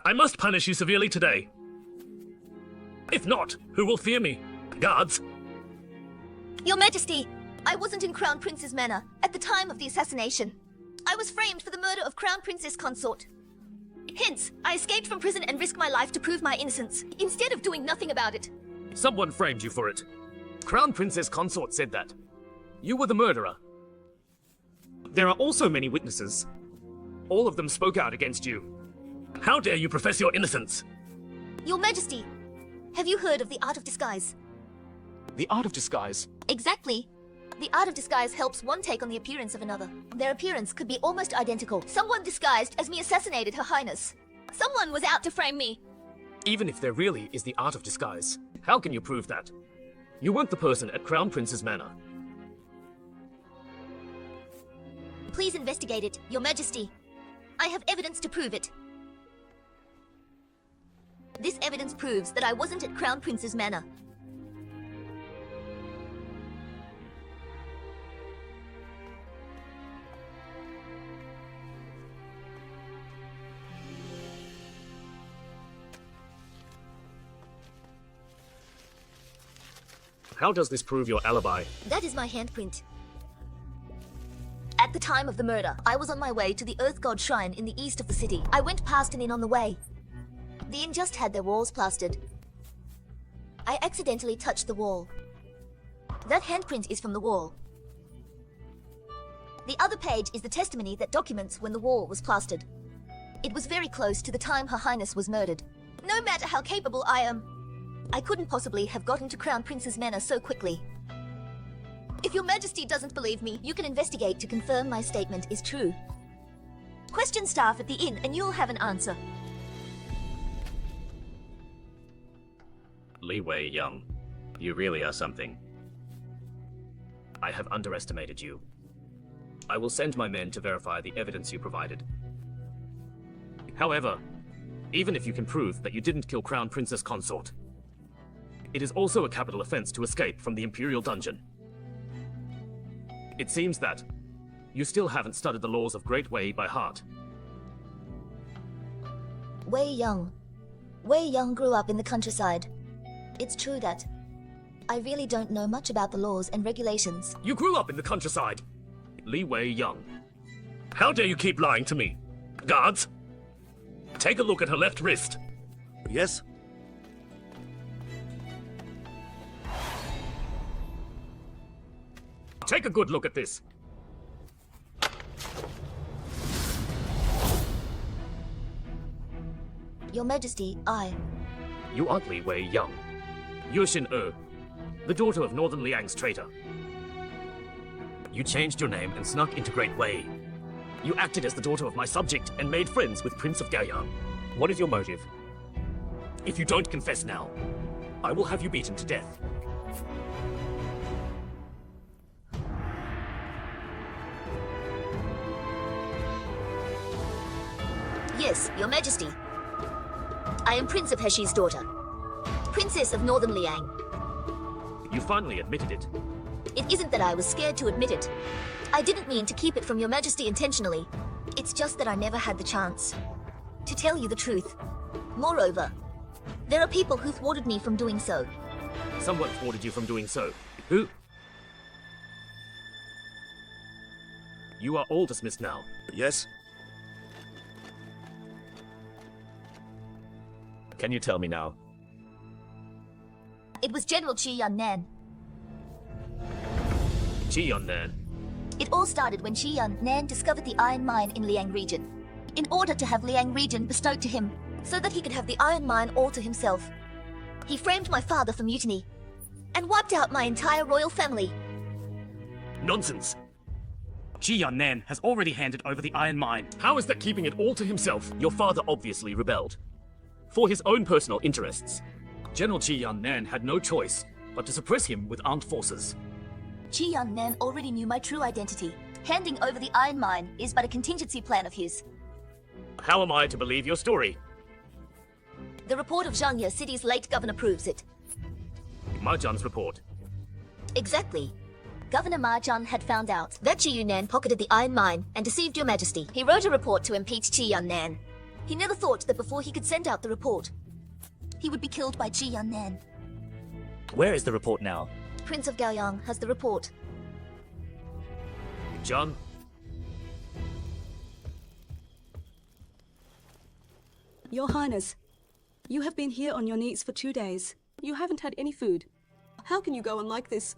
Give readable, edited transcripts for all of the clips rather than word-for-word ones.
I must punish you severely today. If not, who will fear me? Guards? Your Majesty, I wasn't in Crown Prince's manor at the time of the assassination. I was framed for the murder of Crown Princess Consort. Hence, I escaped from prison and risked my life to prove my innocence, instead of doing nothing about it. Someone framed you for it. Crown Princess Consort said that. You were the murderer. There are also many witnesses. All of them spoke out against you. How dare you profess your innocence? Your Majesty, have you heard of the art of disguise? The art of disguise? Exactly. The art of disguise helps one take on the appearance of another. Their appearance could be almost identical. Someone disguised as me assassinated Her Highness. Someone was out to frame me. Even if there really is the art of disguise, how can you prove that? You weren't the person at Crown Prince's manor. Please investigate it, Your Majesty. I have evidence to prove it. This evidence proves that I wasn't at Crown Prince's manor. How does this prove your alibi? That is my handprint. At the time of the murder, I was on my way to the Earth God Shrine in the east of the city. I went past an inn on the way. The inn just had their walls plastered. I accidentally touched the wall. That handprint is from the wall. The other page is the testimony that documents when the wall was plastered. It was very close to the time Her Highness was murdered. No matter how capable I am, I couldn't possibly have gotten to Crown Prince's manor so quickly. If Your Majesty doesn't believe me, you can investigate to confirm my statement is true. Question staff at the inn and you'll have an answer. Li Wei Young, you really are something. I have underestimated you. I will send my men to verify the evidence you provided. However, even if you can prove that you didn't kill Crown Princess Consort, it is also a capital offense to escape from the Imperial Dungeon. It seems that you still haven't studied the laws of Great Wei by heart. Wei Young. Wei Young grew up in the countryside. It's true that I really don't know much about the laws and regulations. You grew up in the countryside. Li Wei Young. How dare you keep lying to me? Guards, take a look at her left wrist. Yes? Take a good look at this. Your Majesty, You aren't Li Wei Young. You're Xin Mei, the daughter of Northern Liang's traitor. You changed your name and snuck into Great Wei. You acted as the daughter of my subject and made friends with Prince of Gaoyang. What is your motive? If you don't confess now, I will have you beaten to death. Yes, Your Majesty. I am Prince of Heshi's daughter, Princess of Northern Liang. You finally admitted it. It isn't that I was scared to admit it. I didn't mean to keep it from Your Majesty intentionally. It's just that I never had the chance to tell you the truth. Moreover, there are people who thwarted me from doing so. Someone thwarted you from doing so. Who? You are all dismissed now. Yes? Can you tell me now? It was General Qianqiao. Qianqiao. It all started when Qianqiao discovered the iron mine in Liang region. In order to have Liang region bestowed to him, so that he could have the iron mine all to himself, he framed my father for mutiny, and wiped out my entire royal family. Nonsense! Qianqiao has already handed over the iron mine. How is that keeping it all to himself? Your father obviously rebelled. For his own personal interests. General Qianqiao had no choice but to suppress him with armed forces. Qianqiao already knew my true identity. Handing over the iron mine is but a contingency plan of his. How am I to believe your story? The report of Qianqiao City's late governor proves it. Marjan's report. Exactly. Governor Marjan had found out that Qianqiao pocketed the iron mine and deceived Your Majesty. He wrote a report to impeach Qianqiao. He never thought that before he could send out the report, he would be killed by Qianqiao. Where is the report now? Prince of Gaoyang has the report. John? Your Highness, you have been here on your knees for 2 days. You haven't had any food. How can you go on like this?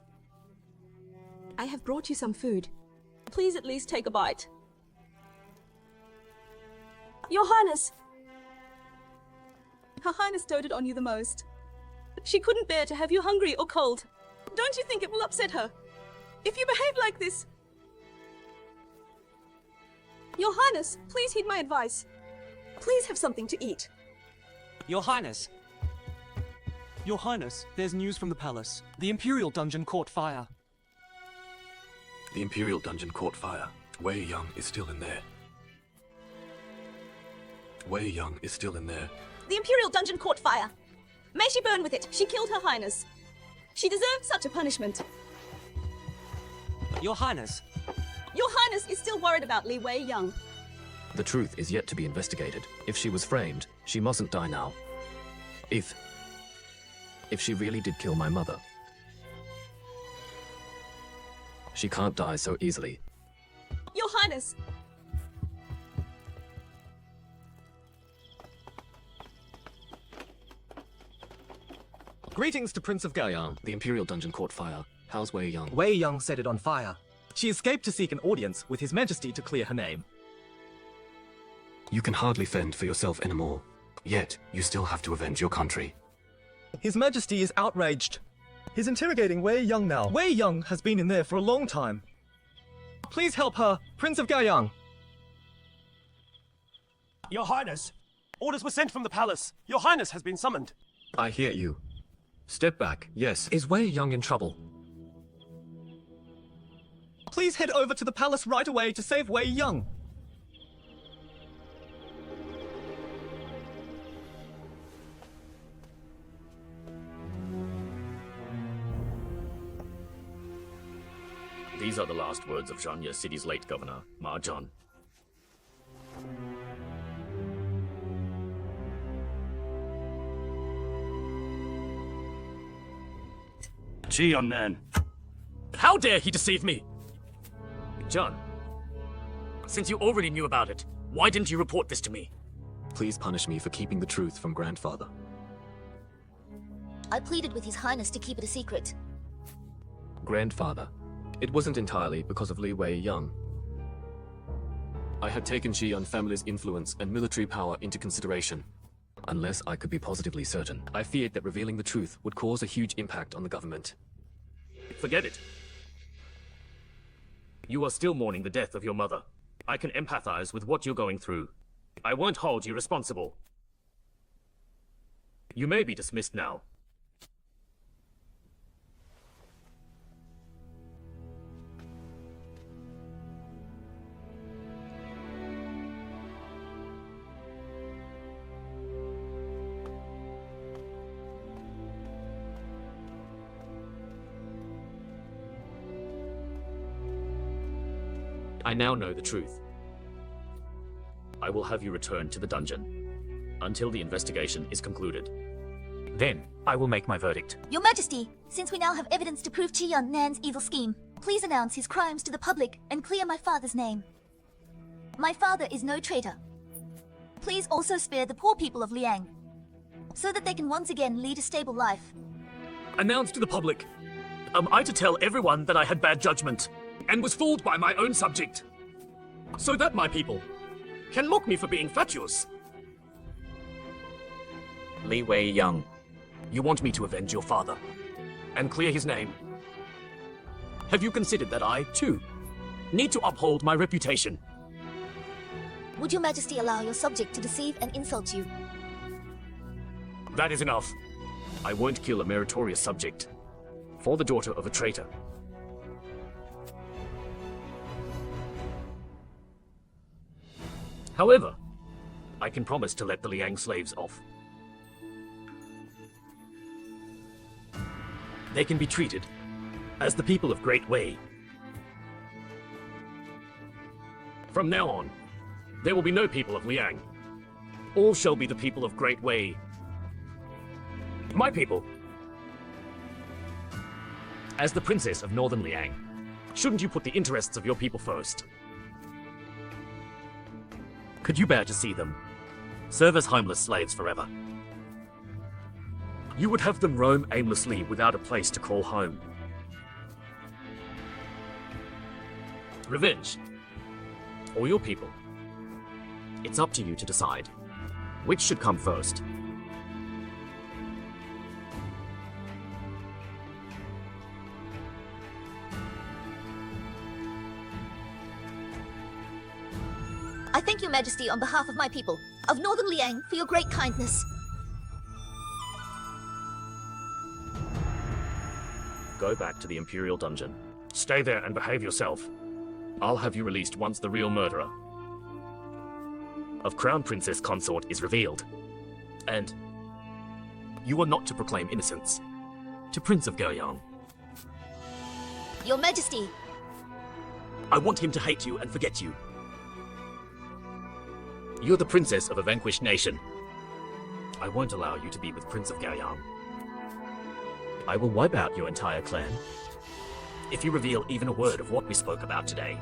I have brought you some food. Please at least take a bite. Your Highness! Her Highness doted on you the most. She couldn't bear to have you hungry or cold. Don't you think it will upset her if you behave like this? Your Highness, please heed my advice. Please have something to eat. Your Highness! Your Highness, there's news from the palace. The Imperial dungeon caught fire. The Imperial dungeon caught fire. Wei Young is still in there. Wei Young is still in there. The Imperial dungeon caught fire. May she burn with it. She killed Her Highness. She deserved such a punishment. Your Highness! Your Highness is still worried about Li Wei Young. The truth is yet to be investigated. If she was framed, she mustn't die now. If she really did kill my mother, she can't die so easily. Your Highness! Greetings to Prince of Gaoyang. The Imperial dungeon caught fire. How's Wei Young? Wei Young set it on fire. She escaped to seek an audience with His Majesty to clear her name. You can hardly fend for yourself anymore. Yet, you still have to avenge your country. His Majesty is outraged. He's interrogating Wei Young now. Wei Young has been in there for a long time. Please help her, Prince of Gaoyang. Your Highness! Orders were sent from the palace. Your Highness has been summoned. I hear you. Step back, yes. Is Wei Young in trouble? Please head over to the palace right away to save Wei Young. These are the last words of Zhanya City's late governor, Ma Zhan. Qianqiao. How dare he deceive me? John, since you already knew about it, why didn't you report this to me? Please punish me for keeping the truth from Grandfather. I pleaded with His Highness to keep it a secret. Grandfather, it wasn't entirely because of Li Wei Young. I had taken Qian family's influence and military power into consideration. Unless I could be positively certain, I feared that revealing the truth would cause a huge impact on the government. Forget it. You are still mourning the death of your mother. I can empathize with what you're going through. I won't hold you responsible. You may be dismissed now. I now know the truth. I will have you return to the dungeon until the investigation is concluded. Then, I will make my verdict. Your Majesty, since we now have evidence to prove Qianqiao's evil scheme, please announce his crimes to the public and clear my father's name. My father is no traitor. Please also spare the poor people of Liang, so that they can once again lead a stable life. Announce to the public. Am I to tell everyone that I had bad judgment and was fooled by my own subject, so that my people can mock me for being fatuous? Li Wei Young. You want me to avenge your father and clear his name? Have you considered that I, too, need to uphold my reputation? Would your Majesty allow your subject to deceive and insult you? That is enough. I won't kill a meritorious subject for the daughter of a traitor. However, I can promise to let the Liang slaves off. They can be treated as the people of Great Wei. From now on, there will be no people of Liang. All shall be the people of Great Wei. My people. As the princess of Northern Liang, shouldn't you put the interests of your people first? Could you bear to see them serve as homeless slaves forever? You would have them roam aimlessly without a place to call home. Revenge, or your people. It's up to you to decide which should come first. I thank your majesty on behalf of my people, of Northern Liang, for your great kindness. Go back to the Imperial Dungeon. Stay there and behave yourself. I'll have you released once the real murderer of Crown Princess Consort is revealed. And you are not to proclaim innocence to Prince of Guoyang. Your majesty, I want him to hate you and forget you. You're the princess of a vanquished nation. I won't allow you to be with Prince of Guoyang. I will wipe out your entire clan if you reveal even a word of what we spoke about today.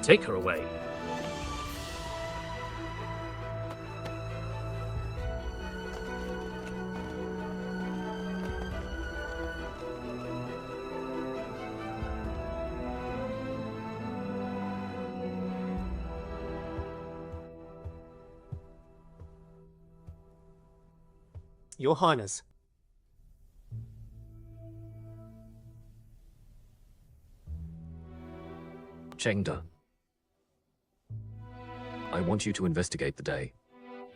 Take her away. Your Highness. Chengde. I want you to investigate the day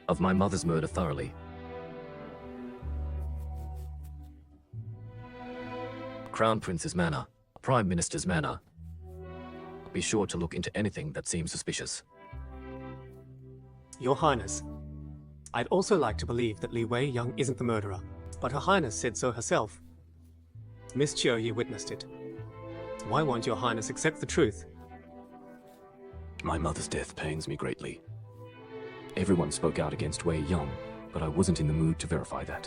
of my mother's murder thoroughly. Crown Prince's manor, Prime Minister's manor. Be sure to look into anything that seems suspicious. Your Highness. I'd also like to believe that Li Wei-Young isn't the murderer, but Her Highness said so herself. Miss Qianqiao witnessed it. Why won't Your Highness accept the truth? My mother's death pains me greatly. Everyone spoke out against Wei-Young, but I wasn't in the mood to verify that.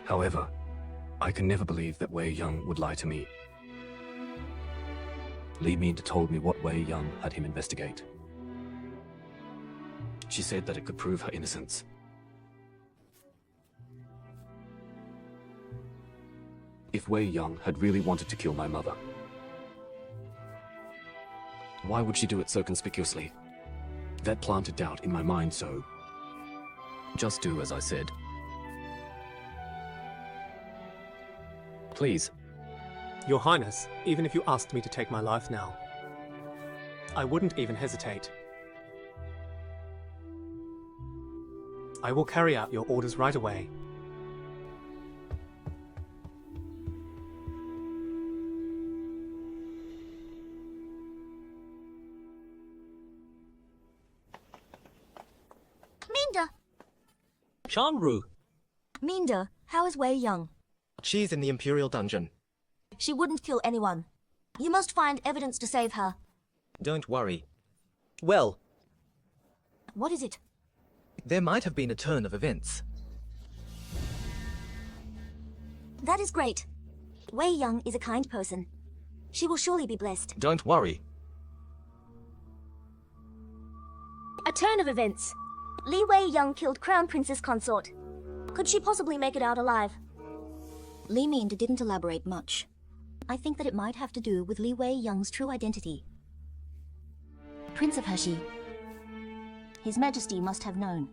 However, I can never believe that Wei-Young would lie to me. Li Minda told me what Wei-Young had him investigate. She said that it could prove her innocence. If Wei-Young had really wanted to kill my mother, why would she do it so conspicuously? That planted doubt in my mind, so just do as I said. Please. Your Highness, even if you asked me to take my life now, I wouldn't even hesitate. I will carry out your orders right away. Minda! Changru. Minda, how is Wei Young? She's in the Imperial Dungeon. She wouldn't kill anyone. You must find evidence to save her. Don't worry. Well, What is it? there might have been a turn of events. That is great. Wei Young is a kind person. She will surely be blessed. Don't worry. A turn of events. Li Wei Young killed Crown Princess Consort. Could she possibly make it out alive? Li Minda didn't elaborate much. I think that it might have to do with Li Wei Young's true identity. Prince of Heshi. His Majesty must have known.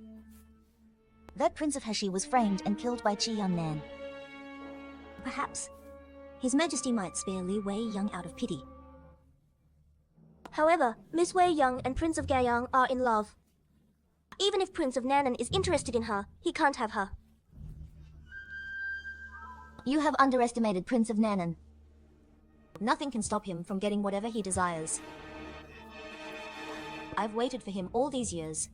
That Prince of Heshi was framed and killed by Qianqiao. Perhaps His Majesty might spare Li Wei Young out of pity. However, Miss Wei Young and Prince of Guoyang are in love. Even if Prince of Nan'an is interested in her, he can't have her. You have underestimated Prince of Nan'an. Nothing can stop him from getting whatever he desires. I've waited for him all these years.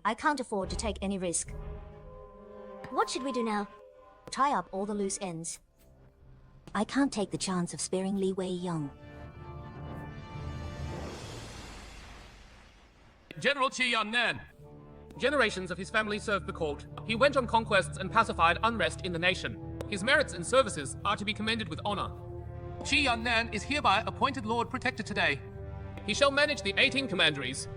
I can't afford to take any risk. What should we do now? Tie up all the loose ends. I can't take the chance of sparing Li Wei Young. General Qianqiao. Generations of his family served the court. He went on conquests and pacified unrest in the nation. His merits and services are to be commended with honor. Qianqiao is hereby appointed Lord Protector today. He shall manage the 18 commanderies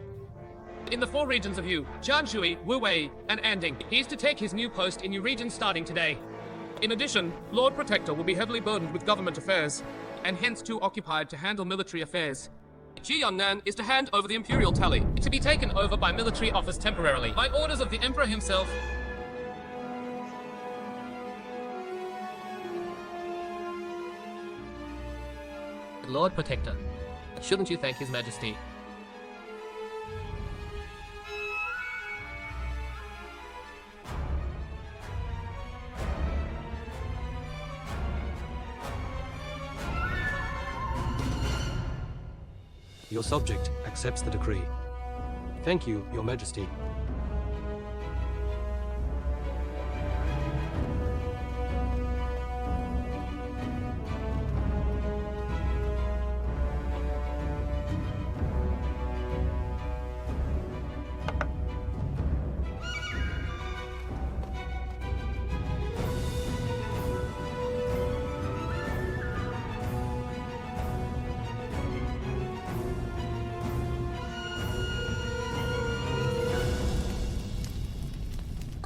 in the 4 regions of Yu, Qianqiao, Wuwei, and Anding. He is to take his new post in Yu region starting today. In addition, Lord Protector will be heavily burdened with government affairs, and hence too occupied to handle military affairs. Qianqiao is to hand over the imperial tally, to be taken over by military office temporarily, by orders of the emperor himself. Lord Protector, shouldn't you thank His Majesty? Your subject accepts the decree. Thank you, Your Majesty.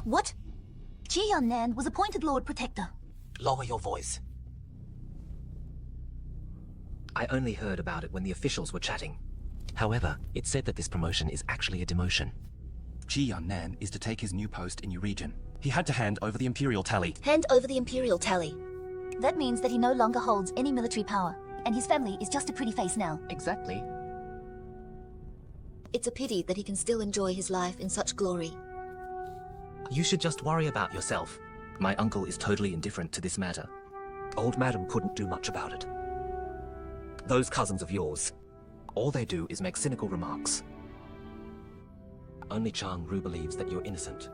What? Qianqiao was appointed Lord Protector. Lower your voice. I only heard about it when the officials were chatting. However, it said that this promotion is actually a demotion. Qianqiao is to take his new post in your region. He had to hand over the imperial tally. Hand over the imperial tally. That means that he no longer holds any military power, and his family is just a pretty face now. Exactly. It's a pity that he can still enjoy his life in such glory. You should just worry about yourself. My uncle is totally indifferent to this matter. Old Madam couldn't do much about it. Those cousins of yours, all they do is make cynical remarks. Only Chang Ru believes that you're innocent.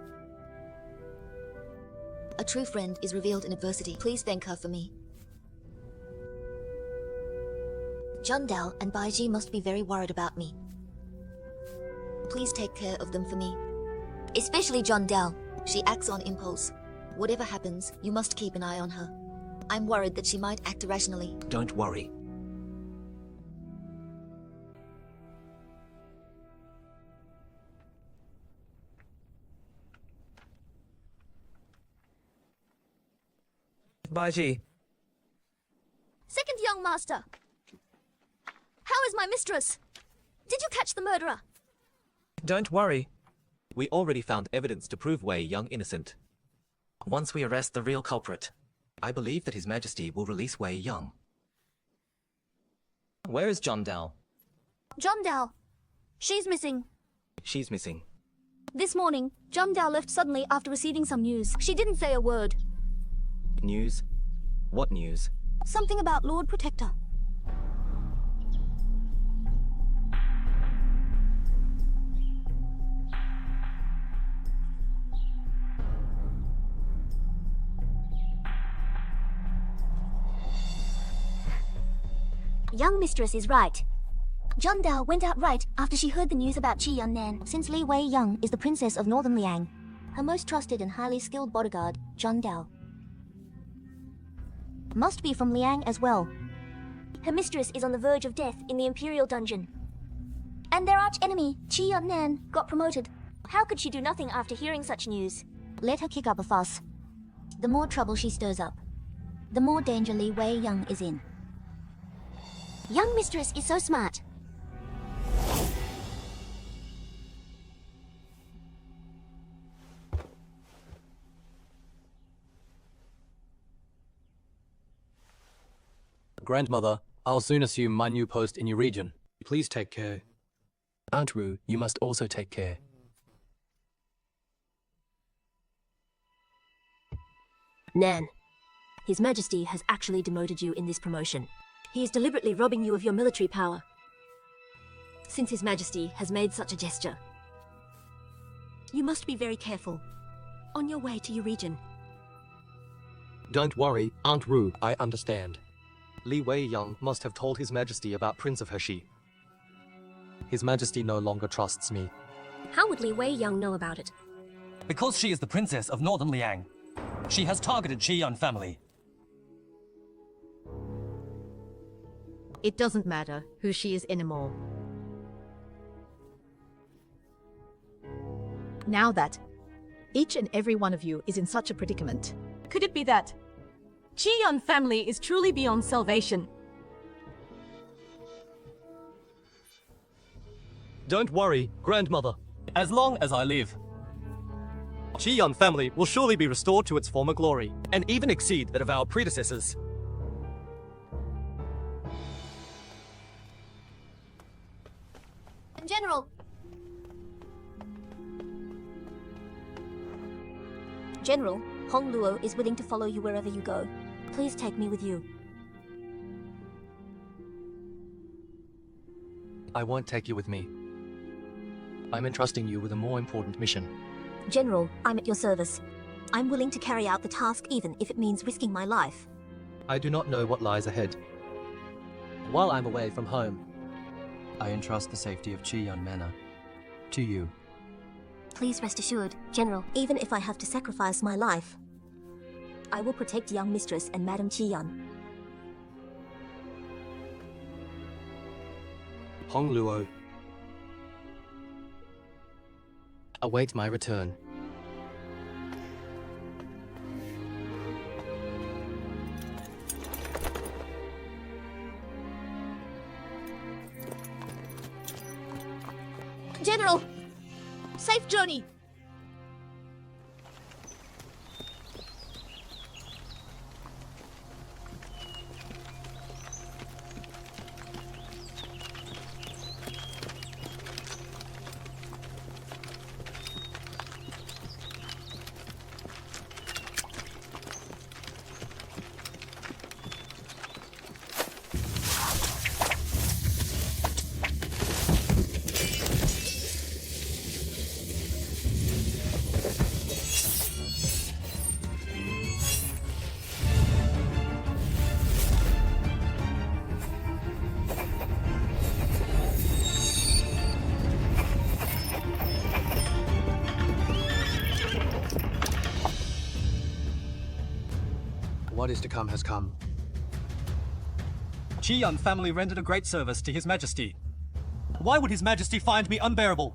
A true friend is revealed in adversity. Please thank her for me. Zhang Dao and Bai Ji must be very worried about me. Please take care of them for me. Especially Zhang Dao. She acts on impulse. Whatever happens, you must keep an eye on her. I'm worried that she might act irrationally. Don't worry. Baiji. Second young master. How is my mistress? Did you catch the murderer? Don't worry. We already found evidence to prove Wei Young innocent. Once we arrest the real culprit, I believe that His Majesty will release Wei Young. Where is Zhang Dao? Zhang Dao. She's missing. She's missing. This morning, Zhang Dao left suddenly after receiving some news. She didn't say a word. News? What news? Something about Lord Protector. Young mistress is right. Zhang Dao went out right after she heard the news about Qianqiao, since Li Wei Young is the princess of Northern Liang. Her most trusted and highly skilled bodyguard, Zhang Dao, must be from Liang as well. Her mistress is on the verge of death in the imperial dungeon. And their arch-enemy, Qianqiao, got promoted. How could she do nothing after hearing such news? Let her kick up a fuss. The more trouble she stirs up, the more danger Li Wei Young is in. Young mistress is so smart. Grandmother, I'll soon assume my new post in your region. Please take care. Aunt Ru, you must also take care. Nan, His Majesty has actually demoted you in this promotion. He is deliberately robbing you of your military power, since His Majesty has made such a gesture. You must be very careful on your way to your region. Don't worry, Aunt Ru, I understand. Li Wei Young must have told His Majesty about Prince of Hershey. His Majesty no longer trusts me. How would Li Wei Young know about it? Because she is the princess of Northern Liang. She has targeted Qian family. It doesn't matter who she is anymore. Now that each and every one of you is in such a predicament, Could it be that Qian family is truly beyond salvation? Don't worry, grandmother. As long as I live, Qian family will surely be restored to its former glory, and even exceed that of our predecessors. General! General, Hong Luo is willing to follow you wherever you go. Please take me with you. I won't take you with me. I'm entrusting you with a more important mission. General, I'm at your service. I'm willing to carry out the task even if it means risking my life. I do not know what lies ahead. While I'm away from home, I entrust the safety of Qian Manor to you. Please rest assured, General, even if I have to sacrifice my life, I will protect young mistress and Madam Qian. Hong Luo. Await my return. General! Safe journey! What is to come has come. Qian family rendered a great service to His Majesty. Why would His Majesty find me unbearable?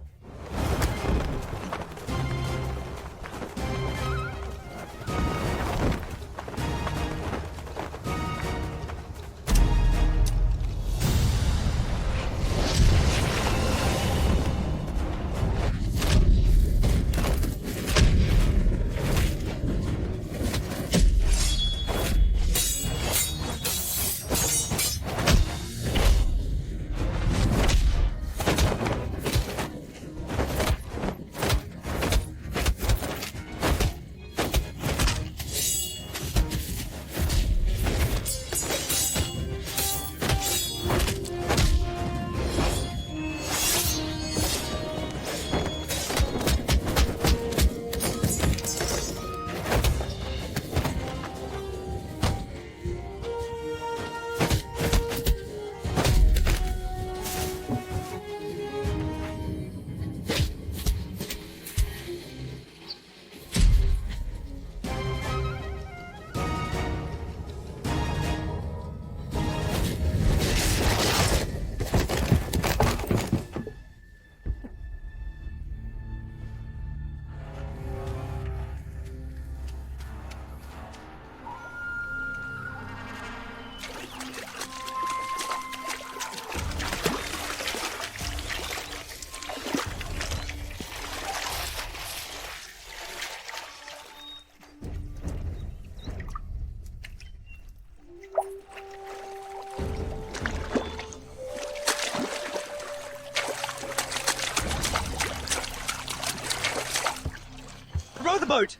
Row the boat!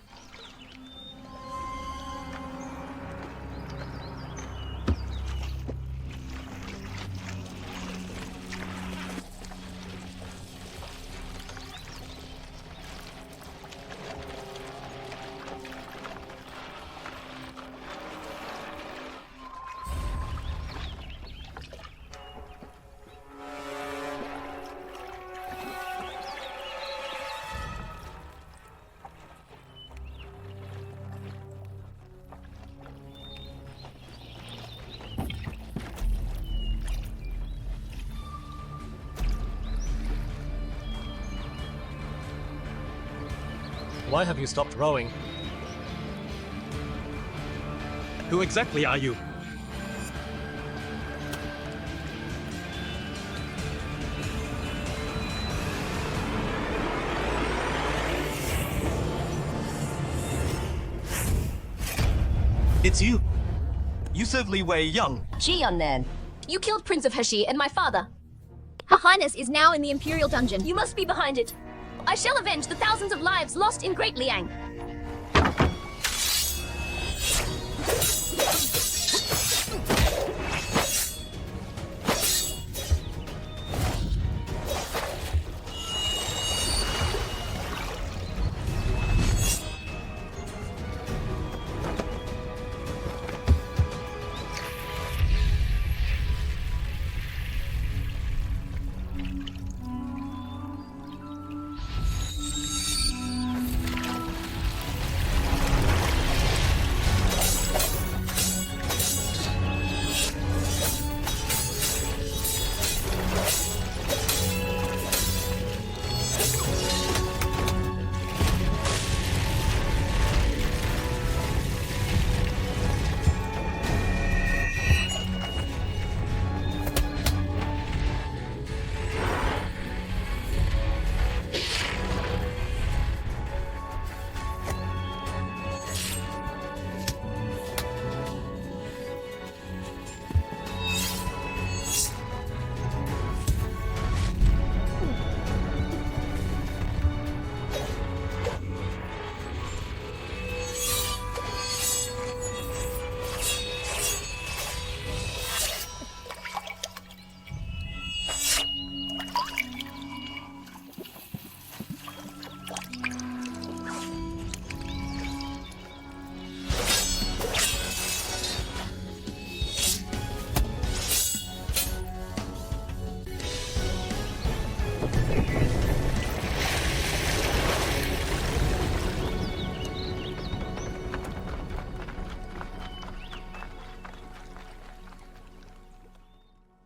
Why have you stopped rowing? Who exactly are you? It's you. You serve Li Wei Young. Qianqiao, You killed Prince of Heshi and my father. Her Highness is now in the Imperial Dungeon. You must be behind it. I shall avenge the thousands of lives lost in Great Liang.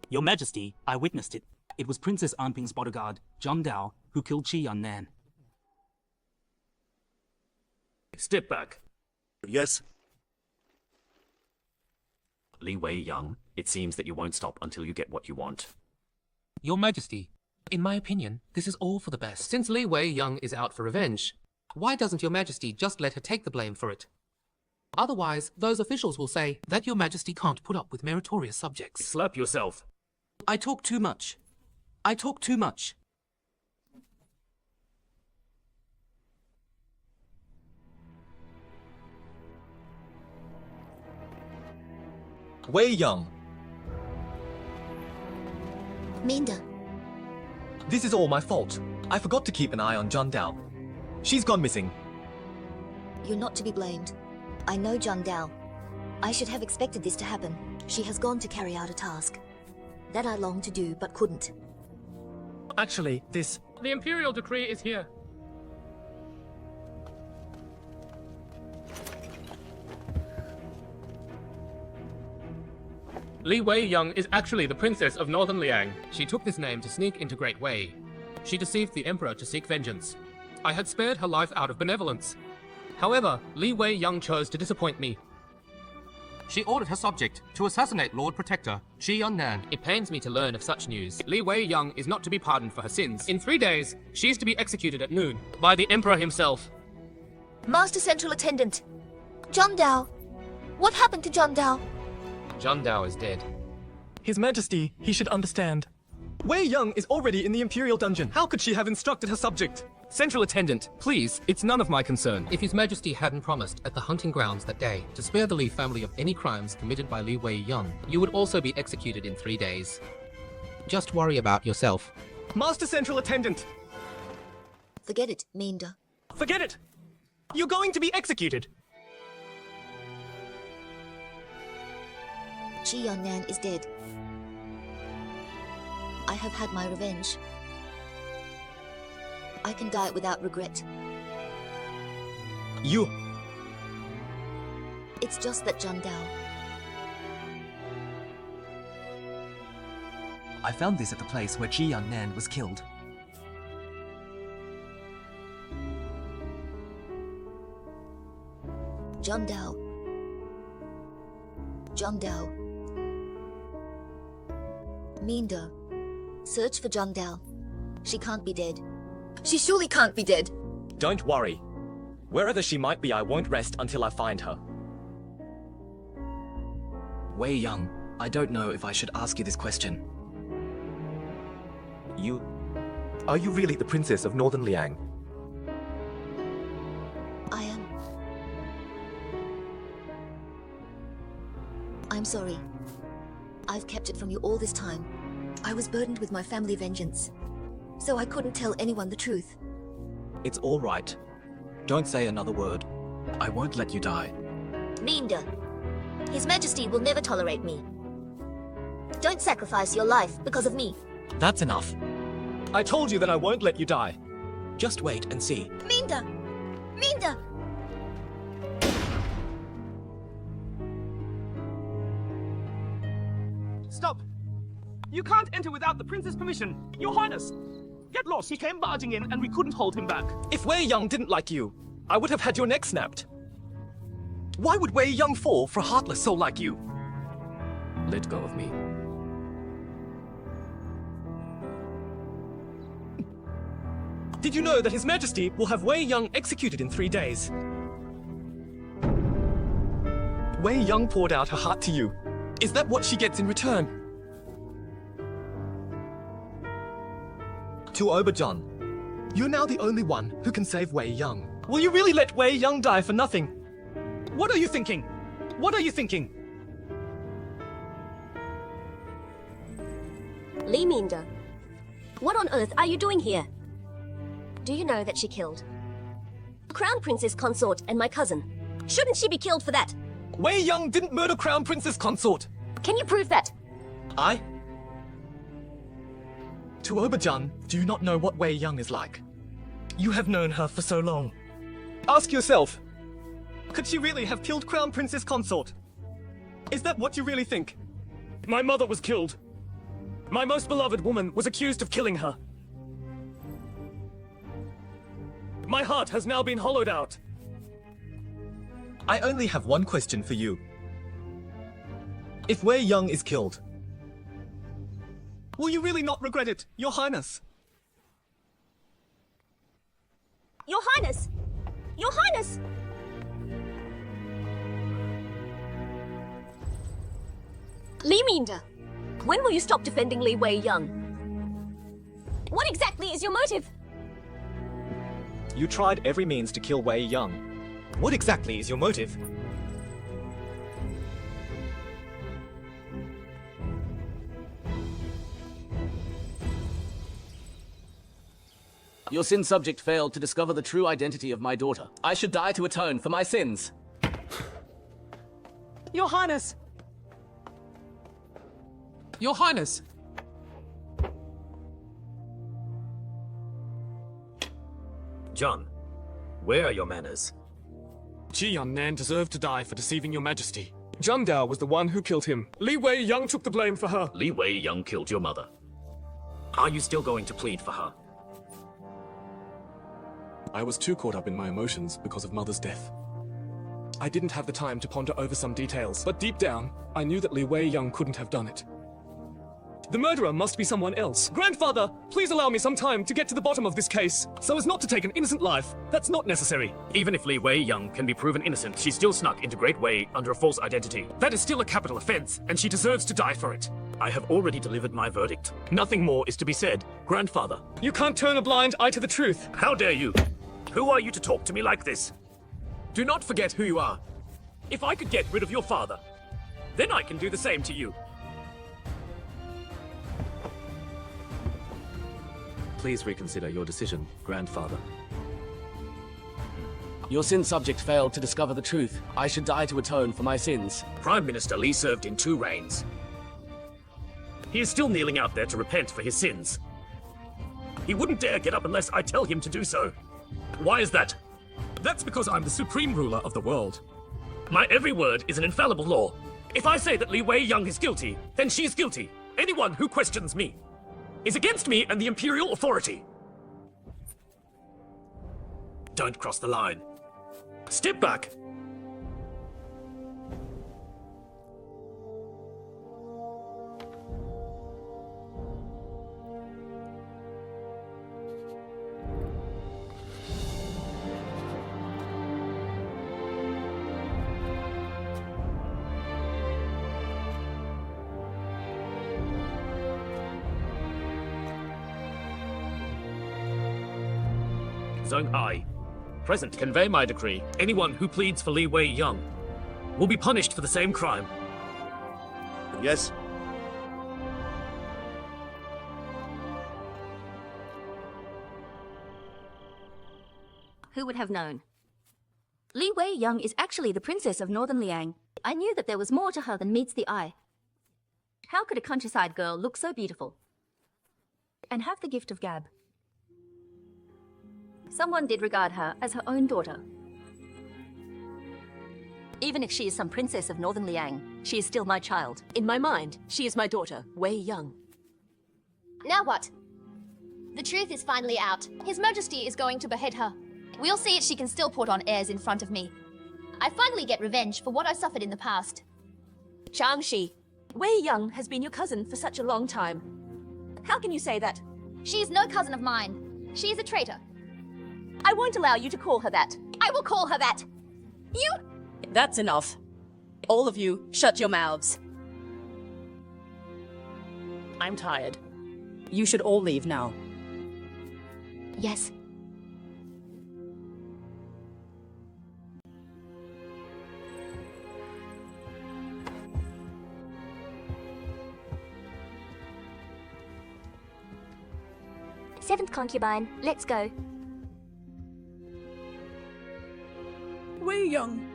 Your Majesty, I witnessed it. It was Princess Anping's bodyguard, John Dao, who killed Qianqiao. Step back. Yes. Li Wei Young, it seems that you won't stop until you get what you want. Your Majesty, in my opinion, this is all for the best. Since Li Wei Young is out for revenge, why doesn't Your Majesty just let her take the blame for it? Otherwise, those officials will say that Your Majesty can't put up with meritorious subjects. Slap yourself. I talk too much. I talk too much. Wei Young. Minda. This is all my fault. I forgot to keep an eye on John Dao. She's gone missing. You're not to be blamed. I know John Dao. I should have expected this to happen. She has gone to carry out a task that I longed to do but couldn't. Actually, The Imperial decree is here. Li Wei Young is actually the Princess of Northern Liang. She took this name to sneak into Great Wei. She deceived the Emperor to seek vengeance. I had spared her life out of benevolence. However, Li Wei Young chose to disappoint me. She ordered her subject to assassinate Lord Protector Qianqiao. It pains me to learn of such news. Li Wei Young is not to be pardoned for her sins. In 3 days, she is to be executed at noon by the Emperor himself. Master Central Attendant. John Dao. What happened to John Dao? John Dao is dead. His Majesty, he should understand. Wei Young is already in the Imperial Dungeon. How could she have instructed her subject? Central Attendant, please, it's none of my concern. If His Majesty hadn't promised at the hunting grounds that day to spare the Li family of any crimes committed by Li Wei Young, you would also be executed in 3 days. Just worry about yourself. Master Central Attendant! Forget it, Minda. Forget it! You're going to be executed! Qianqiao is dead. I have had my revenge. I can die without regret. You. It's just that John Dao. I found this at the place where Qianqiao was killed. Qianqiao. Qianqiao. Mindo. Search for Qianqiao. She can't be dead. She surely can't be dead. Don't worry. Wherever she might be, I won't rest until I find her. Wei Yang, I don't know if I should ask you this question. Are you really the princess of Northern Liang? I am. I'm sorry. I've kept it from you all this time. I was burdened with my family vengeance, so I couldn't tell anyone the truth. It's all right. Don't say another word. I won't let you die. Mindo. His Majesty will never tolerate me. Don't sacrifice your life because of me. That's enough. I told you that I won't let you die. Just wait and see. Mindo! Mindo! Stop! You can't enter without the prince's permission. Your Highness! Get lost. He came barging in and we couldn't hold him back. If Wei Yang didn't like you, I would have had your neck snapped. Why would Wei Yang fall for a heartless soul like you? Let go of me. Did you know that His Majesty will have Wei Yang executed in 3 days? Wei Yang poured out her heart to you. Is that what she gets in return? To Oberjon, you're now the only one who can save Wei Yang. Will you really let Wei Yang die for nothing? What are you thinking? What are you thinking? Li Mindo, what on earth are you doing here? Do you know that she killed Crown Princess Consort and my cousin? Shouldn't she be killed for that? Wei Yang didn't murder Crown Princess Consort. Can you prove that? To Oberjan, do you not know what Wei Yang is like? You have known her for so long. Ask yourself, could she really have killed Crown Princess Consort? Is that what you really think? My mother was killed. My most beloved woman was accused of killing her. My heart has now been hollowed out. I only have one question for you. If Wei Yang is killed, will you really not regret it, Your Highness? Your Highness! Your Highness! Li Mindo, when will you stop defending Li Wei Yang? What exactly is your motive? You tried every means to kill Wei Yang. What exactly is your motive? Your sin subject failed to discover the true identity of my daughter. I should die to atone for my sins. Your Highness! Your Highness! John, where are your manners? Qianqiao deserved to die for deceiving your majesty. Qianqiao was the one who killed him. Li Wei Yang took the blame for her. Li Wei Yang killed your mother. Are you still going to plead for her? I was too caught up in my emotions because of mother's death. I didn't have the time to ponder over some details, but deep down, I knew that Li Wei Yang couldn't have done it. The murderer must be someone else. Grandfather, please allow me some time to get to the bottom of this case, so as not to take an innocent life. That's not necessary. Even if Li Wei Yang can be proven innocent, she still snuck into Great Wei under a false identity. That is still a capital offense, and she deserves to die for it. I have already delivered my verdict. Nothing more is to be said. Grandfather. You can't turn a blind eye to the truth. How dare you? Who are you to talk to me like this? Do not forget who you are. If I could get rid of your father, then I can do the same to you. Please reconsider your decision, Grandfather. Your sin subject failed to discover the truth. I should die to atone for my sins. Prime Minister Li served in 2 reigns. He is still kneeling out there to repent for his sins. He wouldn't dare get up unless I tell him to do so. Why is that? That's because I'm the supreme ruler of the world. My every word is an infallible law. If I say that Li Wei Yang is guilty, then she's guilty. Anyone who questions me is against me and the imperial authority. Don't cross the line. Step back. own eye. Present, Convey my decree. anyone who pleads for Li Wei Young will be punished for the same crime. Yes. Who would have known? Li Wei Young is actually the princess of Northern Liang. I knew that there was more to her than meets the eye. How could a countryside girl look so beautiful and have the gift of gab? Someone did regard her as her own daughter. Even if she is some princess of Northern Liang, she is still my child. In my mind, she is my daughter, Wei Young. Now what? The truth is finally out. His Majesty is going to behead her. We'll see if she can still put on airs in front of me. I finally get revenge for what I suffered in the past. Qianqiao, Wei Young has been your cousin for such a long time. How can you say that? She is no cousin of mine. She is a traitor. I won't allow you to call her that. I will call her that. You... That's enough. All of you, shut your mouths. I'm tired. You should all leave now. Yes. Seventh concubine, let's go. Wei Young.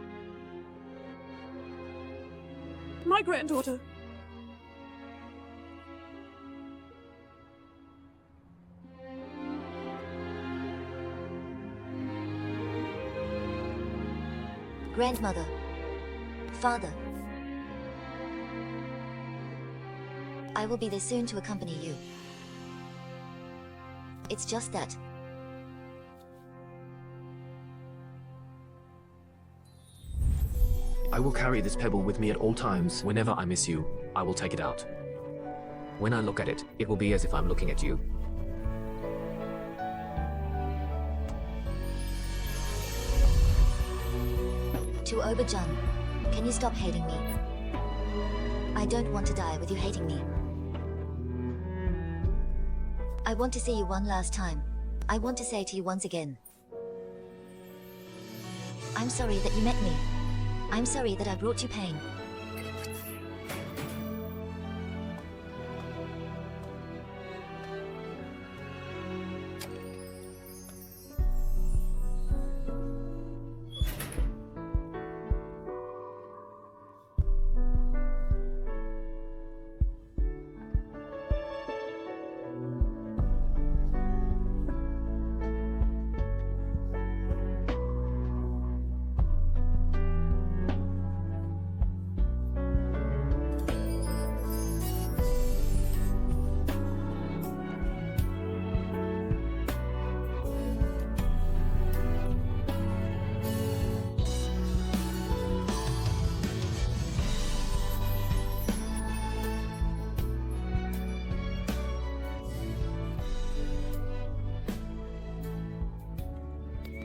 My granddaughter. Grandmother. Father. I will be there soon to accompany you. It's just that. I will carry this pebble with me at all times. Whenever I miss you, I will take it out. When I look at it, it will be as if I'm looking at you. To Oberjun, can you stop hating me? I don't want to die with you hating me. I want to see you one last time. I want to say to you once again. I'm sorry that you met me. I'm sorry that I brought you pain.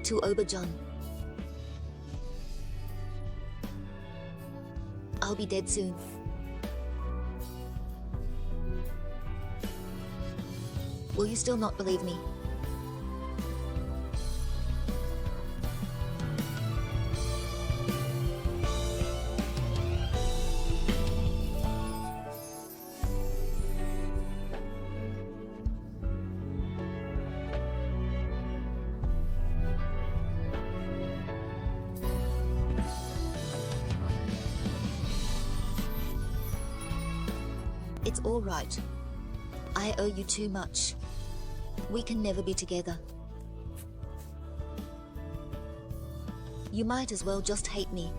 To Oberjun. I'll be dead soon. Will you still not believe me? It's all right. I owe you too much. We can never be together. You might as well just hate me.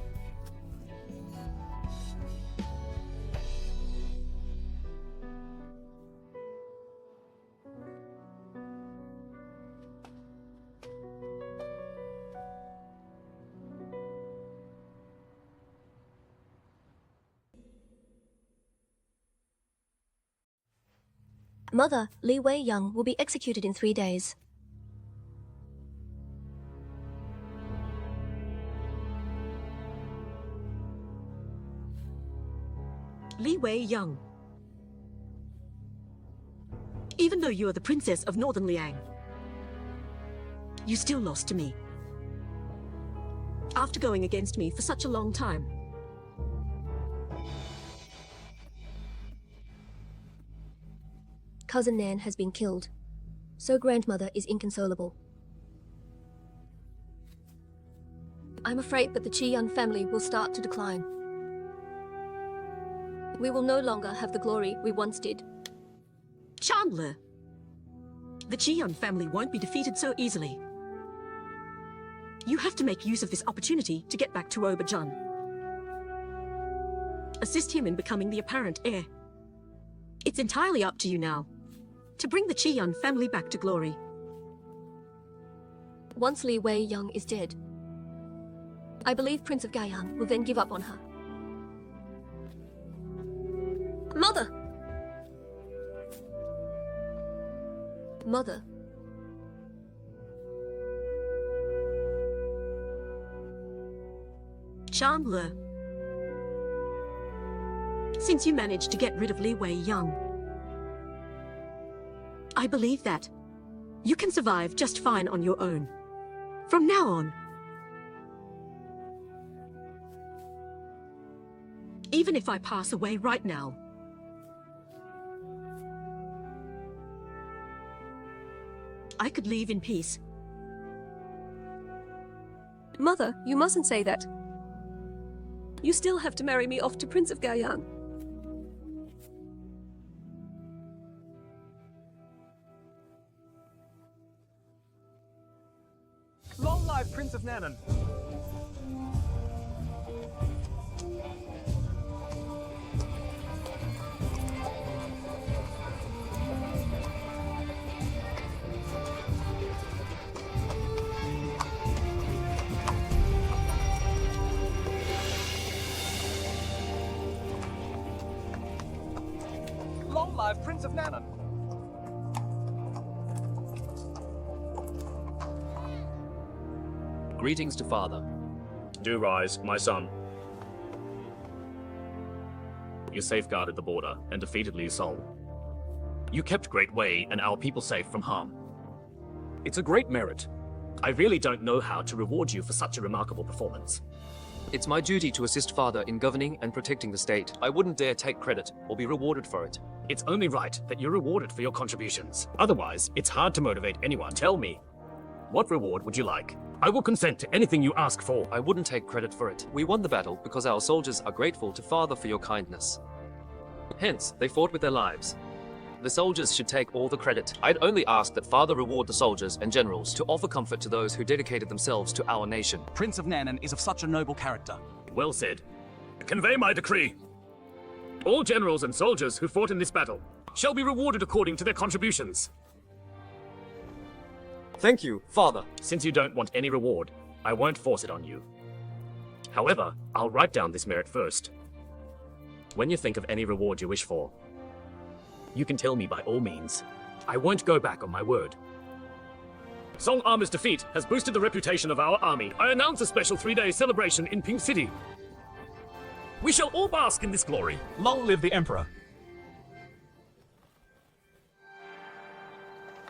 Mother, Li Wei Young will be executed in 3 days. Li Wei Young. Even though you are the princess of Northern Liang, You still lost to me. After going against me for such a long time. Cousin Nan has been killed, so grandmother is inconsolable. I'm afraid that the Qian family will start to decline. We will no longer have the glory we once did. Chandler! The Qian family won't be defeated so easily. You have to make use of this opportunity to get back to Oberjan. Assist him in becoming the apparent heir. It's entirely up to you now, to bring the Qian family back to glory. Once Li Wei Young is dead, I believe Prince of Gaiyang will then give up on her. Mother! Mother. Chandler. Since you managed to get rid of Li Wei Young, I believe that you can survive just fine on your own. From now on. Even if I pass away right now. I could leave in peace. Mother, you mustn't say that. You still have to marry me off to Prince of Gaiyang. Long live Prince of Nanan. Long live Prince of Nanan. Greetings to father. Do rise, my son. You safeguarded the border and defeated Li Song. You kept Great Wei and our people safe from harm. It's a great merit. I really don't know how to reward you for such a remarkable performance. It's my duty to assist father in governing and protecting the state. I wouldn't dare take credit or be rewarded for it. It's only right that you're rewarded for your contributions. Otherwise, it's hard to motivate anyone. Tell me, what reward would you like? I will consent to anything you ask for. I wouldn't take credit for it. We won the battle because our soldiers are grateful to father for your kindness. Hence, they fought with their lives. The soldiers should take all the credit. I'd only ask that father reward the soldiers and generals to offer comfort to those who dedicated themselves to our nation. Prince of Nanan is of such a noble character. Well said. Convey my decree. All generals and soldiers who fought in this battle shall be rewarded according to their contributions. Thank you, father. Since you don't want any reward, I won't force it on you. However, I'll write down this merit first. When you think of any reward you wish for, you can tell me by all means. I won't go back on my word. Song Armor's defeat has boosted the reputation of our army. I announce a special 3-day celebration in Pink City. We shall all bask in this glory. Long live the Emperor.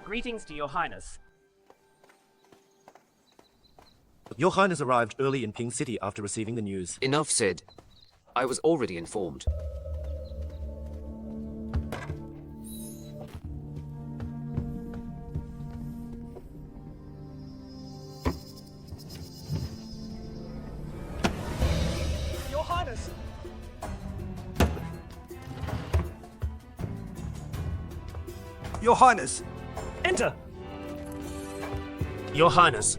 Greetings to your highness. Your highness arrived early in Ping City after receiving the news. Enough said. I was already informed. Your highness. Your highness. Enter. Your highness.